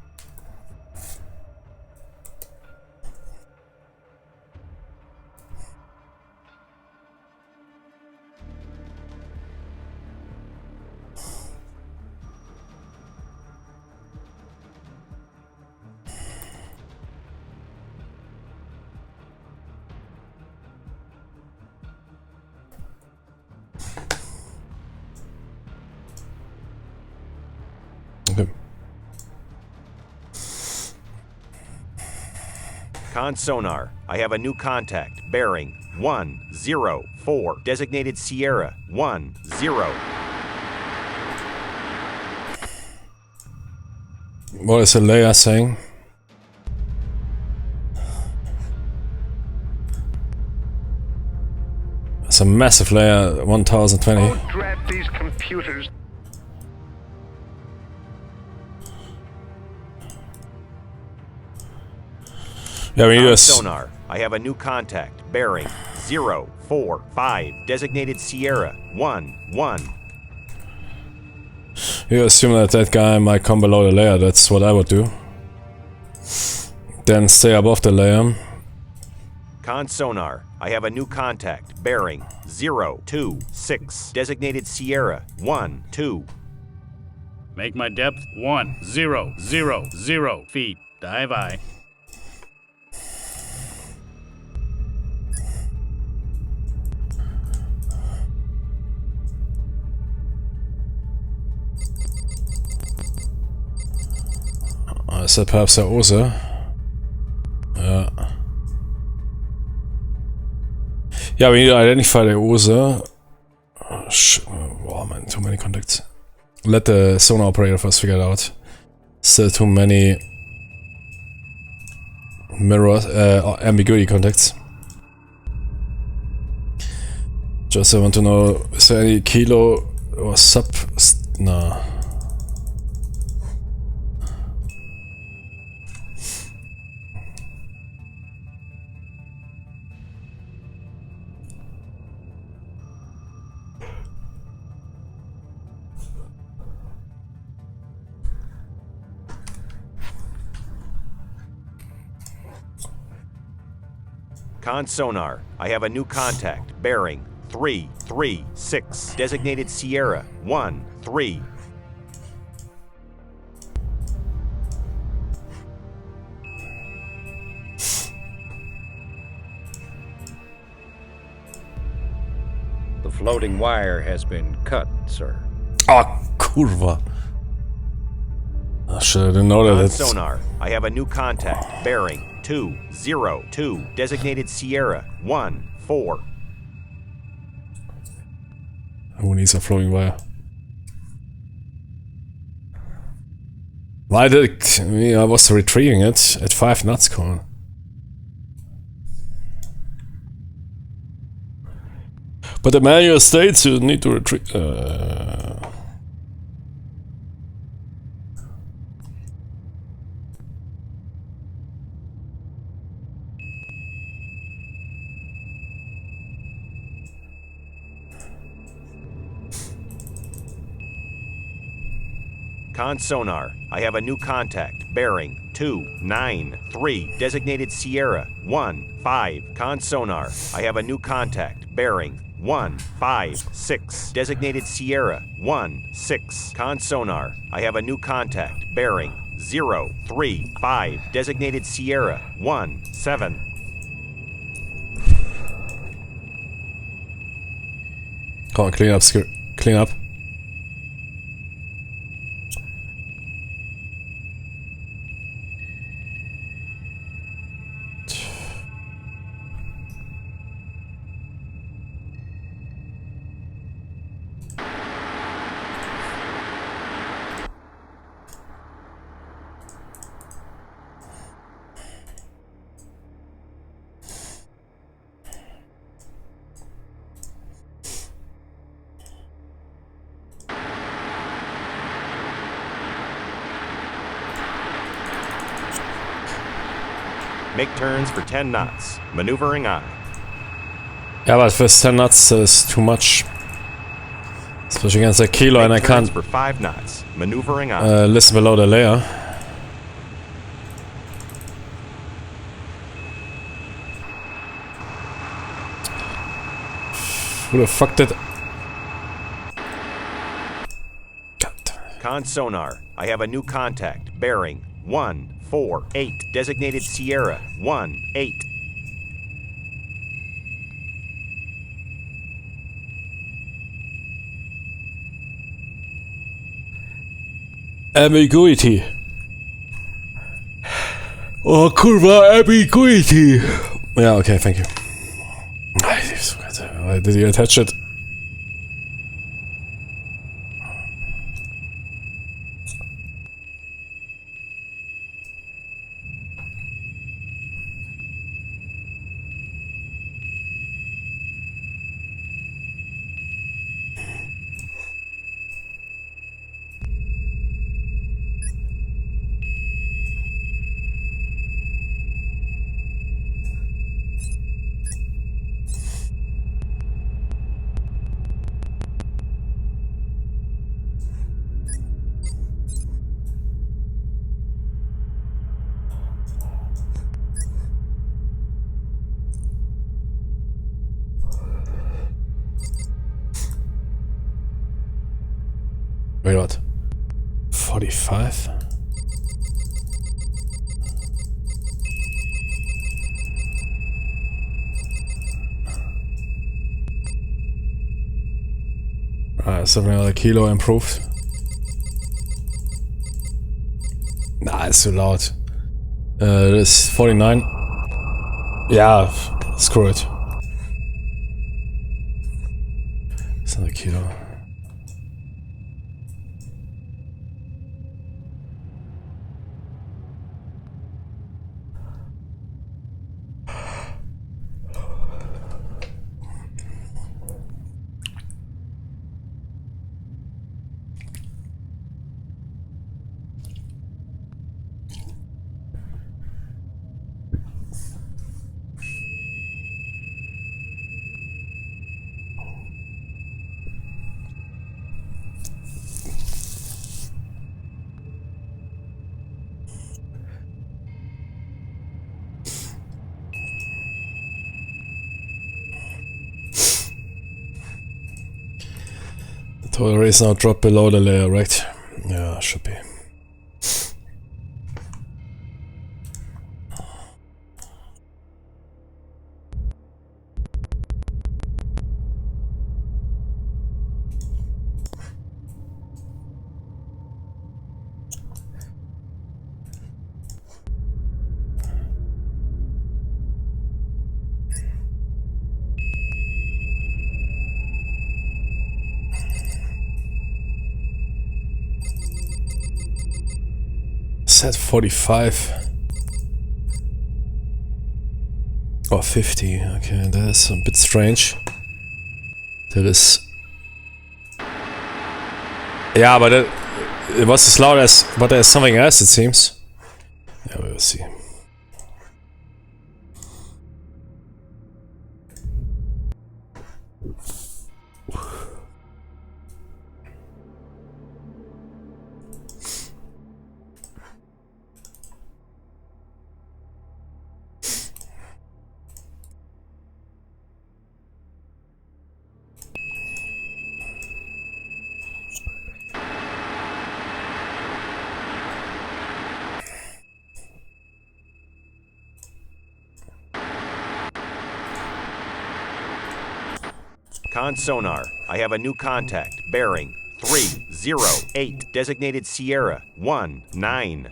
Con sonar. I have a new contact. Bearing 104. Designated Sierra 10. What is the layer saying? It's a massive layer, 1020. Oh, drat these computers. Yeah, we Con use sonar. I have a new contact. Bearing 045. Designated Sierra 11. You assume that that guy might come below the layer. That's what I would do. Then stay above the layer. Con sonar. I have a new contact. Bearing 026. Designated Sierra 12. Make my depth 1000 feet. Dive I. I said perhaps they're also. Yeah, we need to identify the user. Oh man, too many contacts. Let the sonar operator first figure it out. Still too many mirrors, ambiguity contacts. Just I want to know, is there any kilo or sub? No. Con sonar. I have a new contact. Bearing 336. Designated Sierra 13. The floating wire has been cut, sir. Ah, kurwa. I should have known Con that. sonar. I have a new contact. Bearing 202. Designated Sierra 14. Who needs a flowing wire? Why did I was retrieving it at 5 knots, Colin. But the manual states you need to retrieve. Con sonar. I have a new contact. Bearing 293. Designated Sierra 15. Con sonar. I have a new contact. Bearing 156. Designated Sierra 16. Con sonar. I have a new contact. Bearing 035. Designated Sierra 17. Come on, clean up, clean up. Make turns for 10 knots. Maneuvering I. Yeah, but for 10 knots is too much. Especially against a kilo, and I Make turns can't for 5 knots. Maneuvering I. listen below the layer. Who the fuck did... God damn it. Con sonar. I have a new contact. Bearing 148. Designated Sierra 18. Ambiguity. Oh, kurwa, ambiguity. Yeah, okay, thank you. Did you attach it? Wait, what? 45? Something like a kilo improved. Nah, it's too loud. It's 49. Yeah, screw it. It's not a kilo. Total array is now dropped below the layer, right? Yeah, should be. Set 45 or 50. Okay, that is a bit strange. That is, yeah, but it was as loud as, but there's something else, it seems. Yeah, we will see. Con sonar. I have a new contact. Bearing 308. Designated Sierra 19.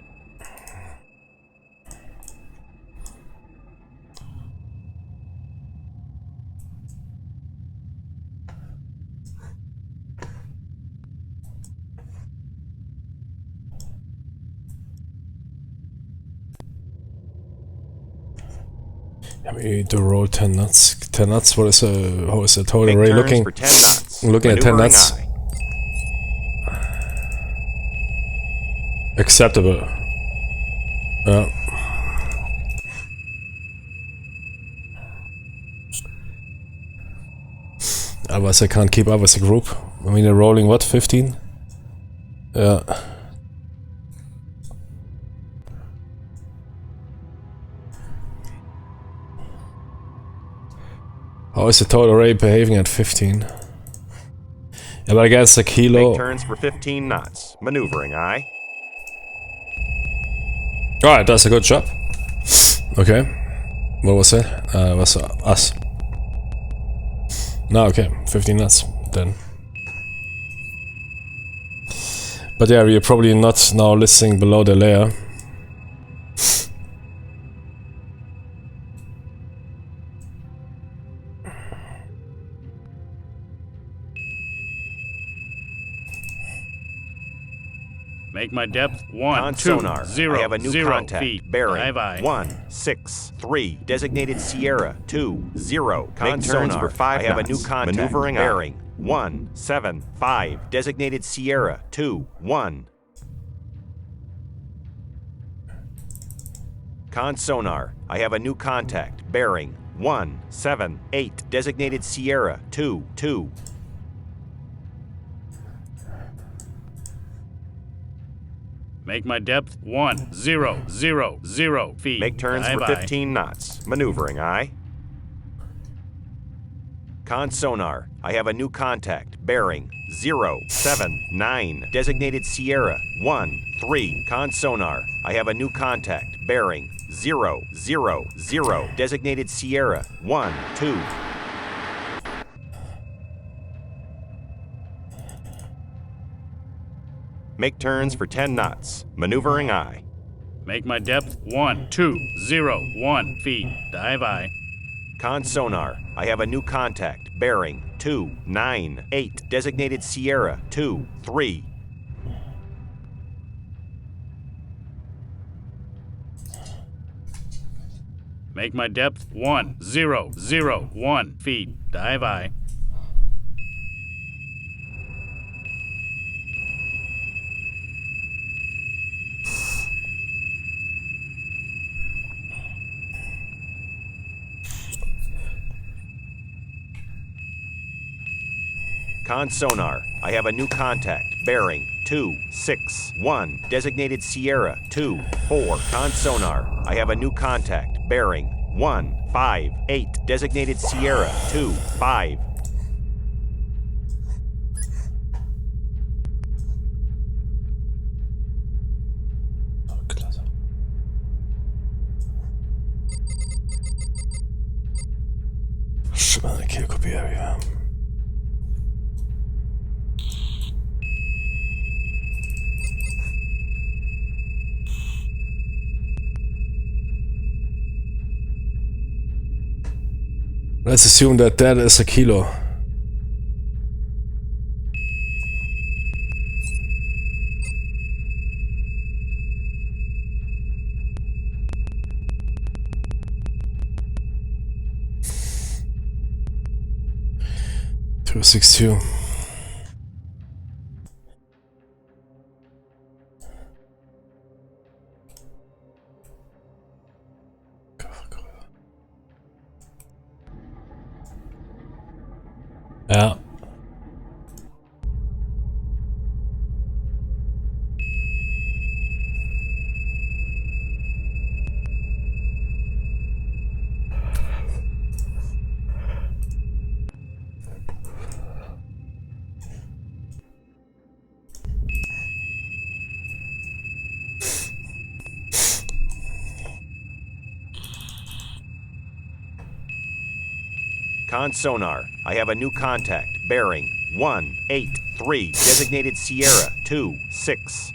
Yeah, we need to roll 10 nuts. 10 nuts, what is a, how is a total array looking? For 10 knots. Looking at 10 Maneuvering nuts. eye. Acceptable. Yeah. Otherwise I can't keep up as a group. I mean, they're rolling what, 15? Yeah. How is the total array behaving at 15? Yeah, but I guess a kilo. Make turns for 15 knots. Maneuvering eye. Alright, that's a good job. Okay. What was it? Was us. No, okay. 15 knots then. But yeah, we are probably not now listening below the layer. Make my depth 1, Con 2, sonar. 0, I have a new 0 contact. feet. Bearing Dive I. 163. Designated Sierra 20. Con Make turns sonar. for 5 I have a new knots. contact. Maneuvering bearing 175. Designated Sierra 21. Con sonar. I have a new contact. Bearing 178. Designated Sierra 22. Make my depth 1, 0, 0, 0 feet. Make turns Dive for I. 15 knots. Maneuvering aye. Con sonar. I have a new contact. Bearing 079. Designated Sierra 13. Con sonar. I have a new contact. Bearing 000. Designated Sierra 12. Make turns for 10 knots. Maneuvering aye. Make my depth 1, 2, 0, 1 feet. Dive I. Con sonar. I have a new contact. Bearing 298. Designated Sierra 23. Make my depth 1, 0, 0, 1 feet. Dive I. Con sonar. I have a new contact. Bearing 261. Designated Sierra 24. Con sonar. I have a new contact. Bearing 158. Designated Sierra 25. Szymany kiełkopiera. Let's assume that that is a kilo. Two 6-2. Ja. Con sonar. I have a new contact. Bearing 183. Designated Sierra 26.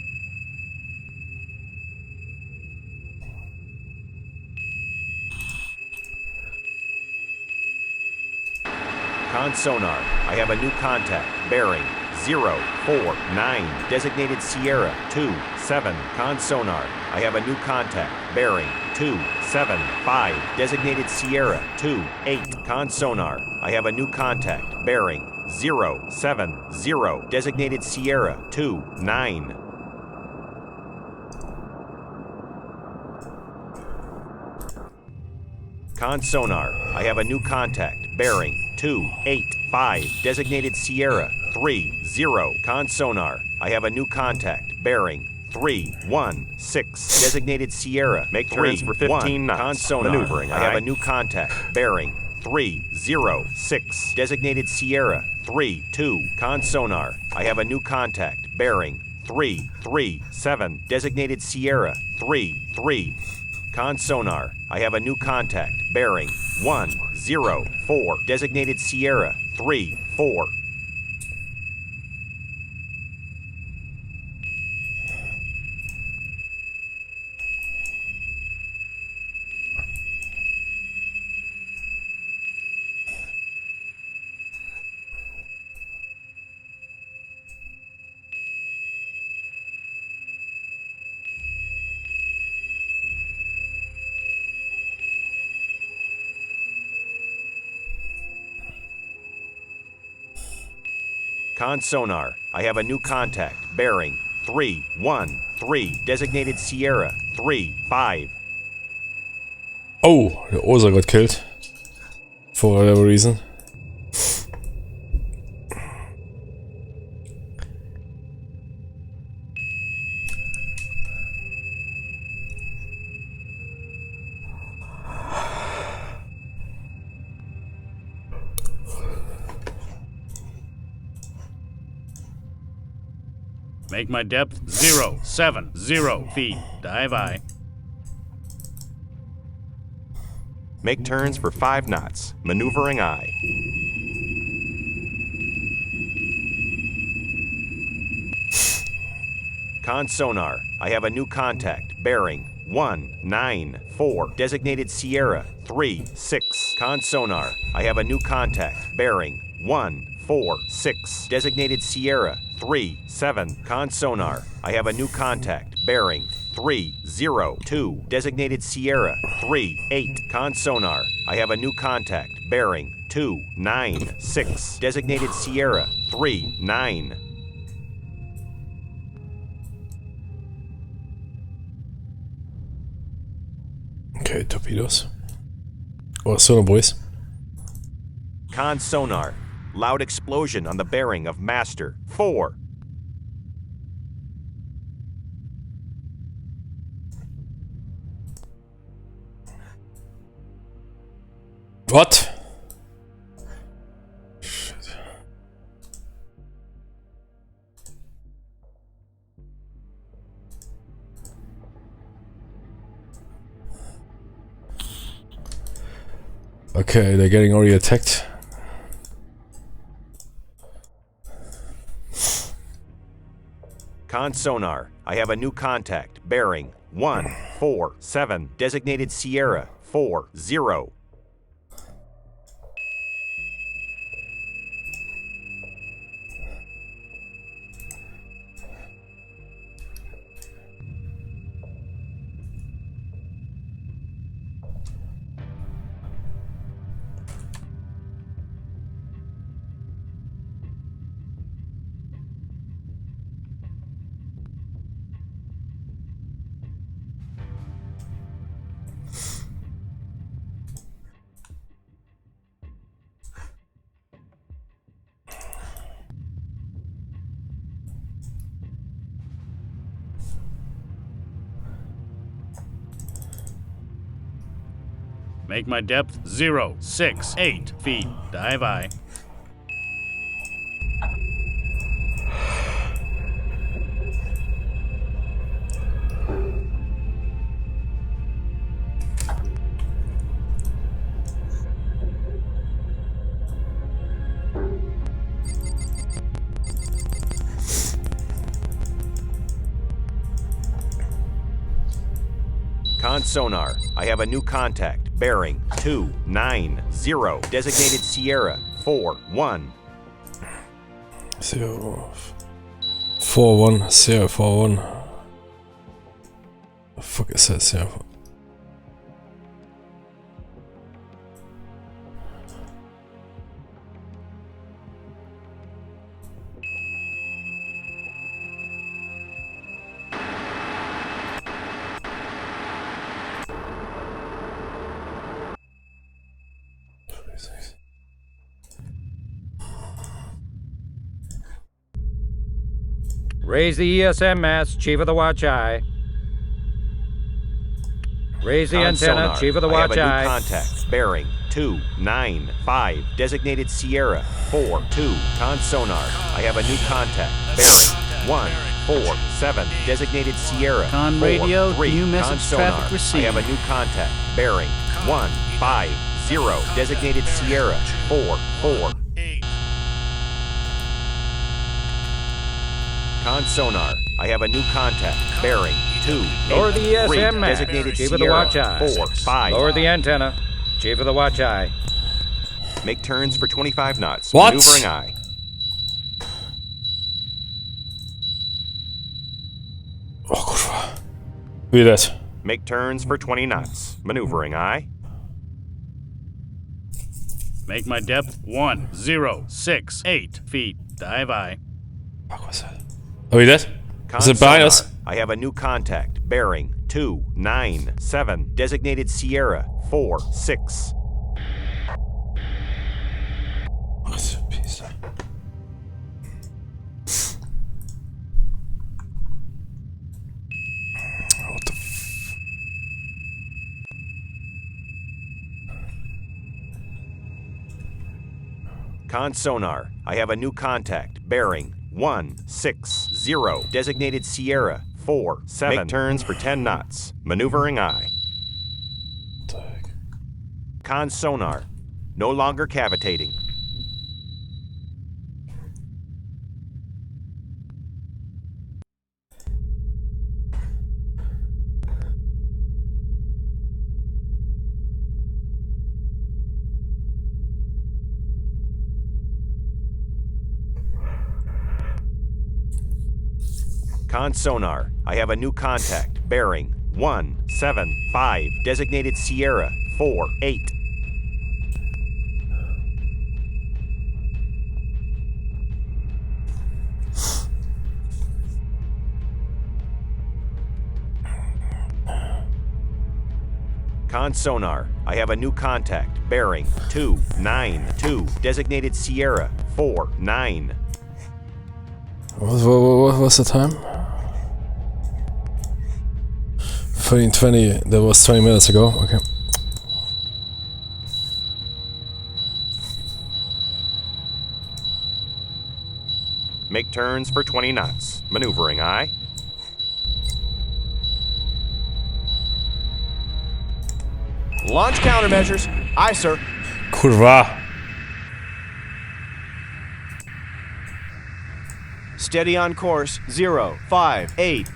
Con sonar. I have a new contact. Bearing 049. Designated Sierra 27. Con sonar. I have a new contact. Bearing 275. Designated Sierra 28. Con sonar. I have a new contact. Bearing 070. Designated Sierra 29. Con sonar. I have a new contact. Bearing 285. Designated Sierra 30. Con sonar. I have a new contact. Bearing 316. Designated Sierra. Make turns for 15 knots. Con sonar. Maneuvering I have aye. a new contact. Bearing 306. Designated Sierra 32. Con sonar. I have a new contact. Bearing 337. Designated Sierra 33. Con sonar. I have a new contact. Bearing 104. Designated Sierra 34. Con sonar. I have a new contact. Bearing 313. Designated Sierra 35. Oh, the Osa got killed. For whatever reason. Make my depth 070 feet. Dive I. Make turns for 5 knots. Maneuvering I. Con sonar. I have a new contact. Bearing 194. Designated Sierra 36. Con sonar. I have a new contact. Bearing 146. Designated Sierra 37. Con sonar. I have a new contact. Bearing 302. Designated Sierra 38. Con sonar. I have a new contact. Bearing 296. Designated Sierra 39. Okay, torpedoes. Oh, sonar boys. Con sonar. Loud explosion on the bearing of Master 4. What? Shit. Okay, they're getting already attacked. Con sonar. I have a new contact. Bearing 147. Designated Sierra 40. Make my depth 068 feet. Dive I. Con sonar. I have a new contact. Bearing 290. Designated Sierra 41. 41, 041. The fuck is that? 0. Raise the ESM mast, Chief of the Watch Eye. Raise the Con antenna, sonar. Chief of the I have Watch a new Eye. contact. Bearing 295. Designated Sierra 42. Con sonar. I have a new contact. Bearing 147. Designated Sierra Con radio, 43. new message Con sonar. traffic received. I have a new contact. Bearing 150. Designated Sierra 44. Con sonar. I have a new contact. Bearing 2. Lower the ESM mast, Designated Chief of the Sierra Watch Eye. 45. Lower the antenna, Chief of the Watch Eye. Make turns for 25 knots. What? Maneuvering I. Oh kurwa. Wie das? Make turns for 20 knots. Maneuvering I. Make my depth 1068 feet. Dive I. Fuck was that? Are we dead? Is it behind us? I have a new contact. Bearing 297. Designated Sierra 46. What a piece of... What the f... Con sonar. I have a new contact. Bearing 160. Designated Sierra 47. Make turns for 10 knots. Maneuvering I. What the heck? Con sonar. No longer cavitating. Con sonar. I have a new contact. Bearing 175. Designated Sierra 48. Con sonar. I have a new contact. Bearing 292. Designated Sierra 49. What was the time? 13:20. That was 20 minutes ago. Okay. Make turns for 20 knots. Maneuvering I. Launch countermeasures. Aye, sir. Kurwa. Steady on course. 058.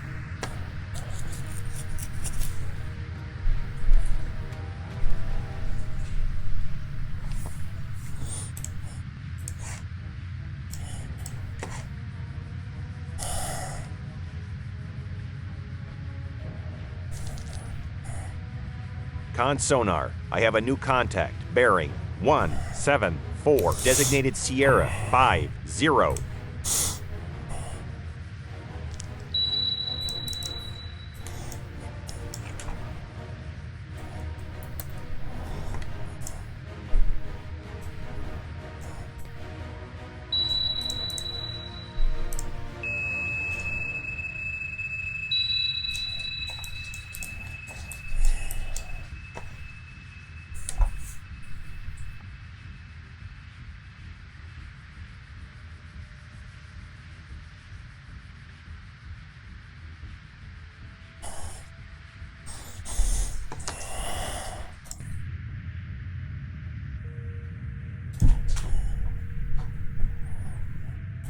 Con sonar. I have a new contact. Bearing 174. Designated Sierra 50.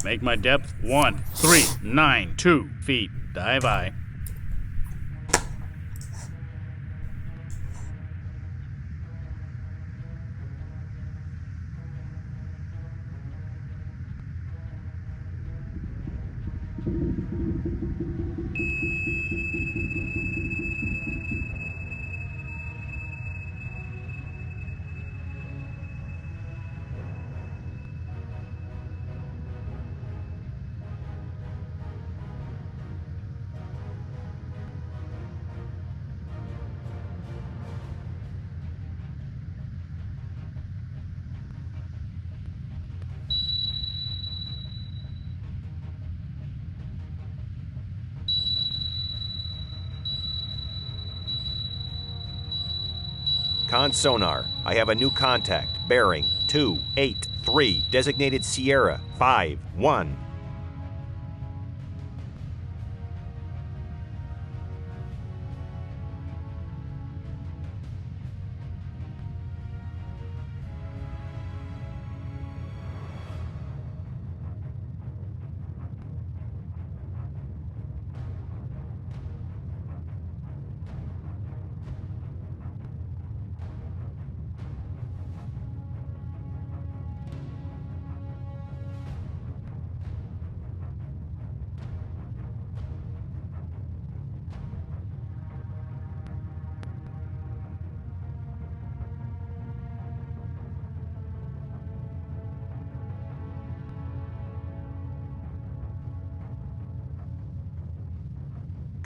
Make my depth 1392 feet. Dive I. Con sonar. I have a new contact. Bearing 283. Designated Sierra 51.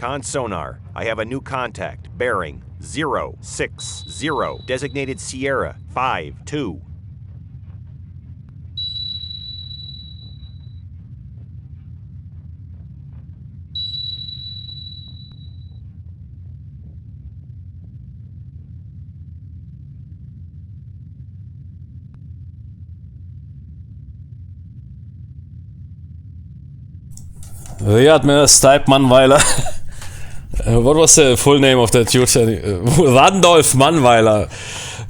Con sonar, I have a new contact. Bearing 060. Designated Sierra 52. Admiral Stipe Mannweiler. What was the full name of that dude? Randolph Mannweiler.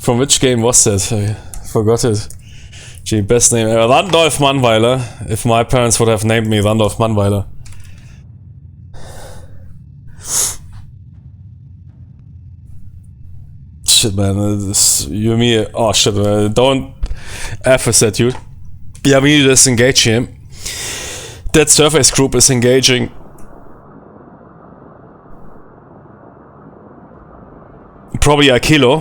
From which game was that? I forgot it. Gee, best name ever. Randolph Mannweiler. If my parents would have named me Randolph Mannweiler. Shit, man. You and me. Oh, shit, man. Don't F with that dude. Yeah, we need to disengage him. That surface group is engaging. Probably a kilo,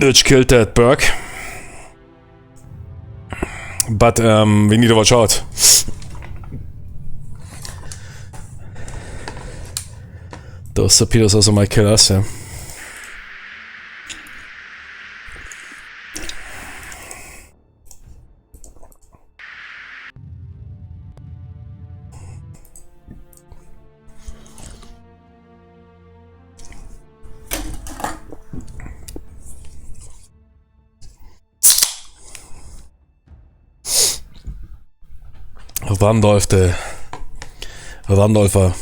which killed that Berg. But we need to watch out. Those torpedoes also might kill us, yeah. Randolfer.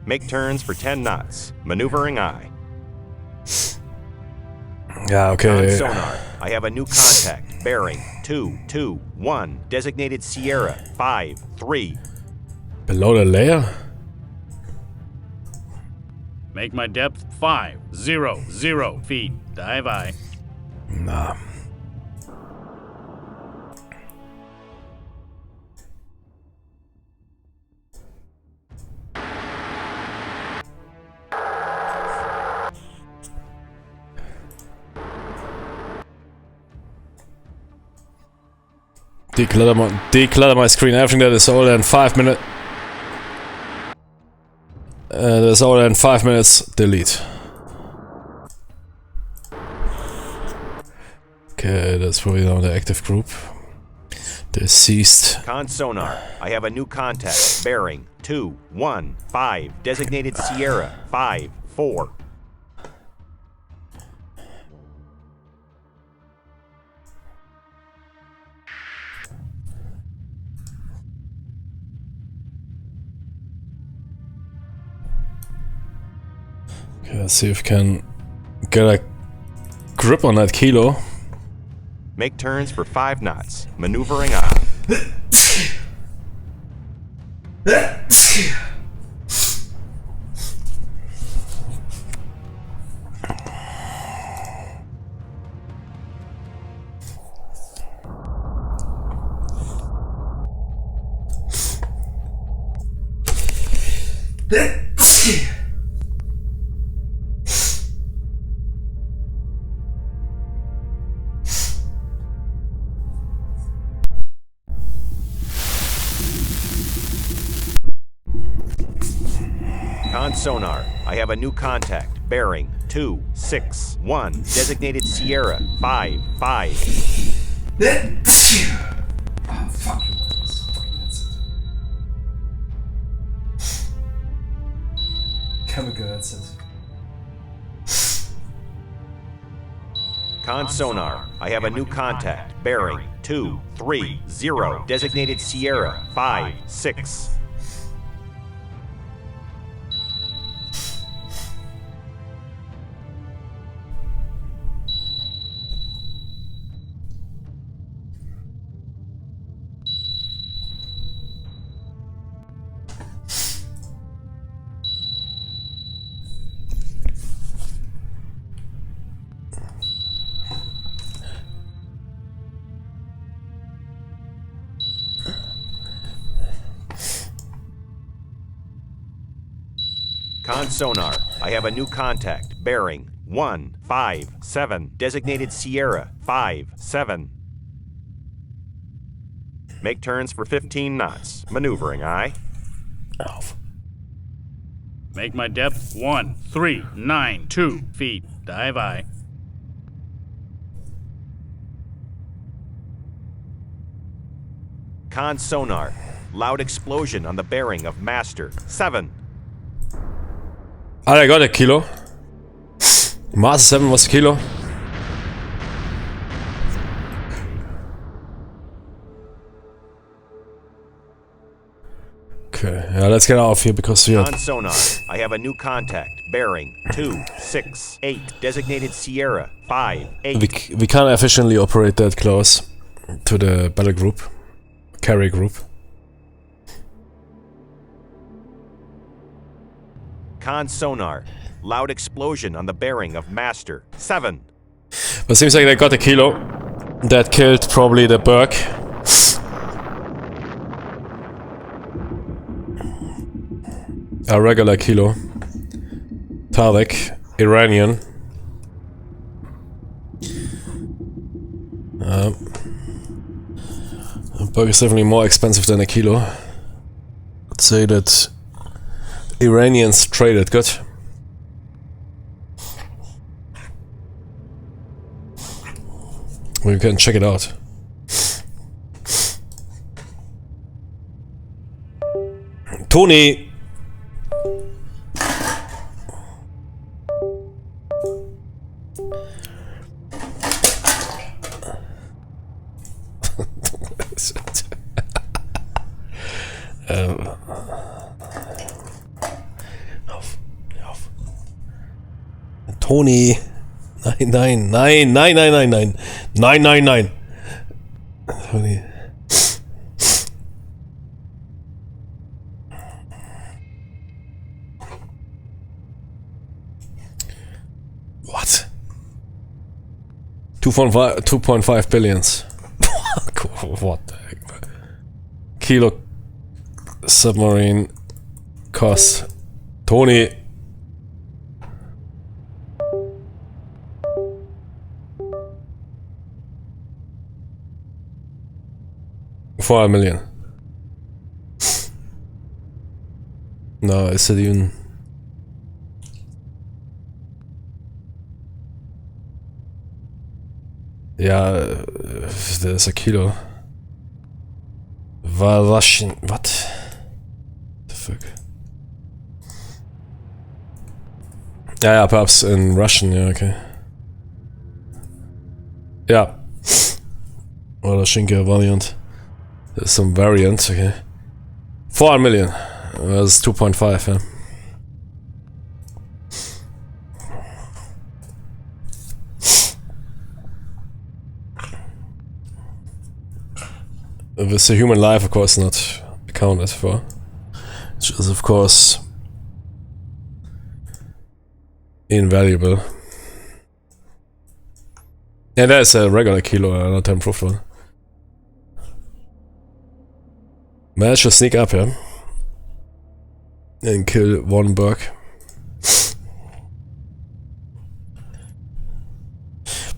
Make turns for 10 knots. Maneuvering I. Yeah, okay. On sonar, I have a new contact. Bearing 221. Designated Sierra 53. Below the layer? Make my depth 500 feet. Dive I. Nah. Declutter my screen. Everything that is older than 5 minutes. That's older than 5 minutes. Delete. Okay, that's probably now the active group. Deceased. Con sonar, I have a new contact. Bearing 215. Designated Sierra 54. Okay, let's see if we can get a grip on that kilo. Make turns for 5 knots. Maneuvering I. Con sonar, I have a new contact. Bearing 261. Designated Sierra 55. Oh, fuck. Chemical, that's it. Con sonar, I have a new contact. Bearing 230. Designated Sierra 56. Con sonar, I have a new contact. Bearing 157. Designated Sierra 57. Make turns for 15 knots. Maneuvering aye. Auf. Make my depth 1392 feet. Dive aye. Con sonar. Loud explosion on the bearing of Master 7. I got a kilo. Master 7 was a kilo. Okay, yeah, let's get out of here because we are... Con sonar. I have a new contact. Bearing 268. Designated Sierra 58. We can't efficiently operate that close to the battle group. Carry group. Con sonar. Loud explosion on the bearing of Master 7. But it seems like they got a kilo. That killed probably the Burke. A regular kilo. Tarek. Iranian. Burke is definitely more expensive than a kilo. I'd say that Iranians traded good. We can check it out. Tony! Tony, 999. Tony. What? 2.5 billions. What the heck? Kilo submarine cost. Tony. $4 million. No, is it even? Yeah, there's a kilo. Russian. What? The fuck? Yeah, perhaps in Russian. Yeah, okay. Yeah. Or Schinke variant. There's some variant, okay. 4 million. That's 2.5, yeah. With the human life, of course, not accounted for. Which is, of course, invaluable. Yeah, that's a regular kilo, not improved one. Managed to sneak up here and kill one Burke.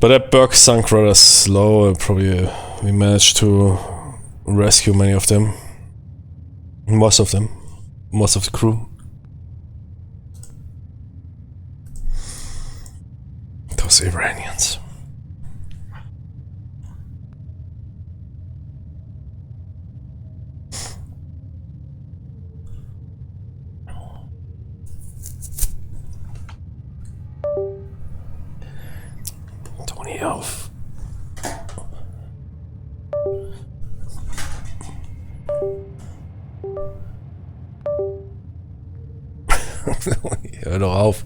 But that Burke sunk rather slow. Probably we managed to rescue many of them. Most of them. Most of the crew. Those Iranians. Tony auf. Hör doch auf.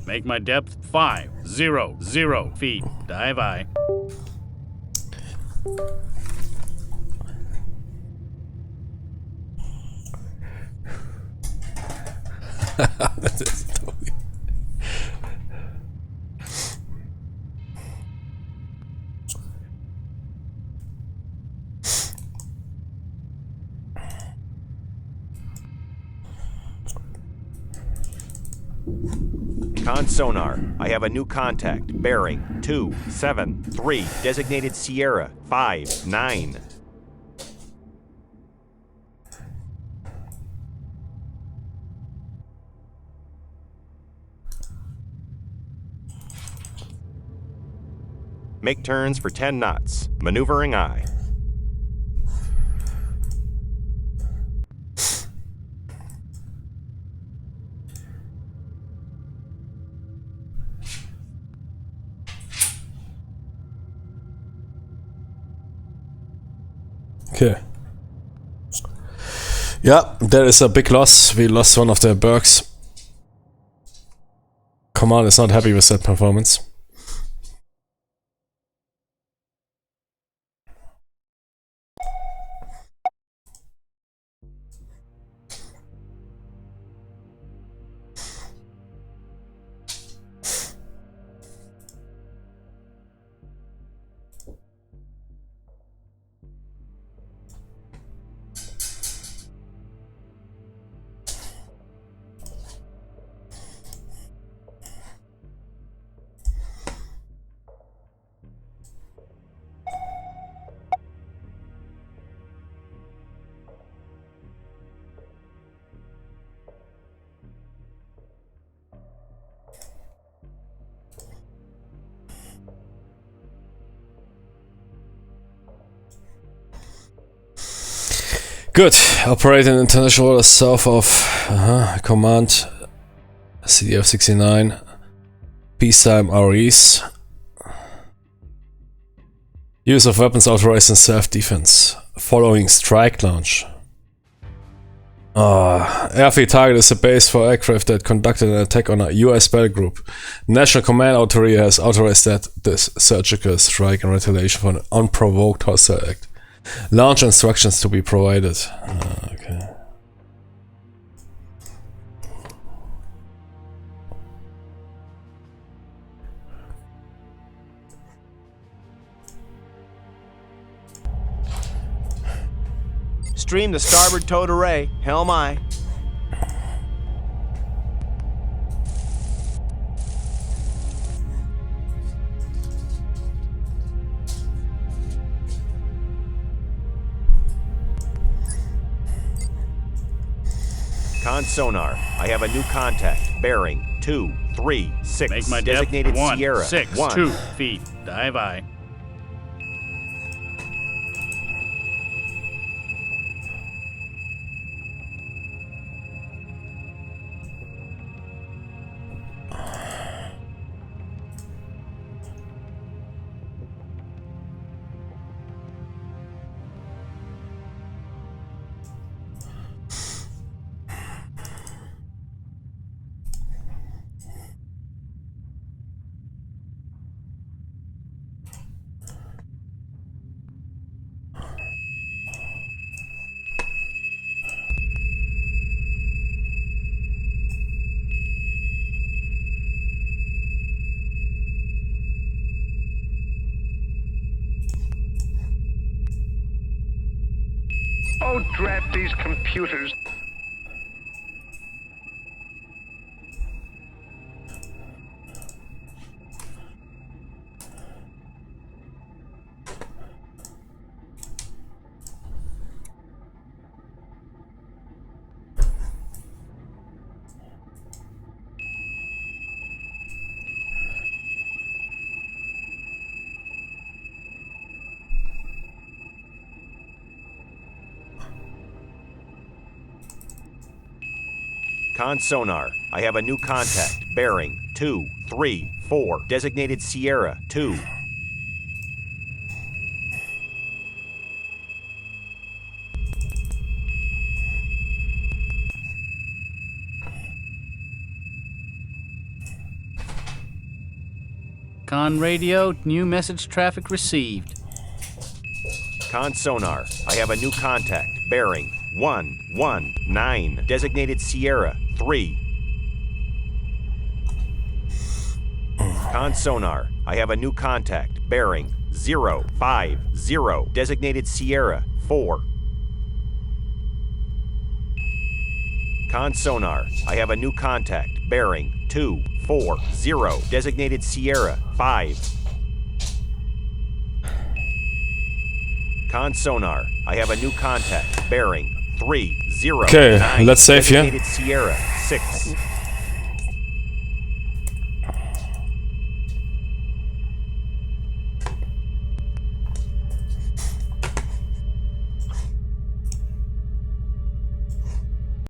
Make my depth 500 feet. Dive aye. Con sonar. I have a new contact. Bearing 273. Designated Sierra 59. Make turns for 10 knots. Maneuvering aye. Okay. Yeah, there is a big loss. We lost one of the Bergs. Command is not happy with that performance. Good. Operate in international waters south of command CDF 69. Peacetime REs. Use of weapons authorized in self-defense. Following strike launch. Airfield target is a base for aircraft that conducted an attack on a US battle group. National Command Authority has authorized that this surgical strike in retaliation for an unprovoked hostile act. Launch instructions to be provided. Okay. Stream the starboard towed array. Helm aye. Con sonar. I have a new contact. Bearing 236. Make my depth Designated 1, Sierra 6, 1. 2 feet. Dive aye. Oh, drat these computers. Con sonar. I have a new contact. Bearing 234. Designated Sierra 2. Con radio, new message traffic received. Con sonar. I have a new contact. Bearing 119. Designated Sierra 3. Con sonar. I have a new contact. Bearing 050. Designated Sierra 4. Con sonar. I have a new contact. Bearing 240. Designated Sierra 5. Con sonar. I have a new contact. Bearing 309. Okay, let's save here. Designated Sierra 6.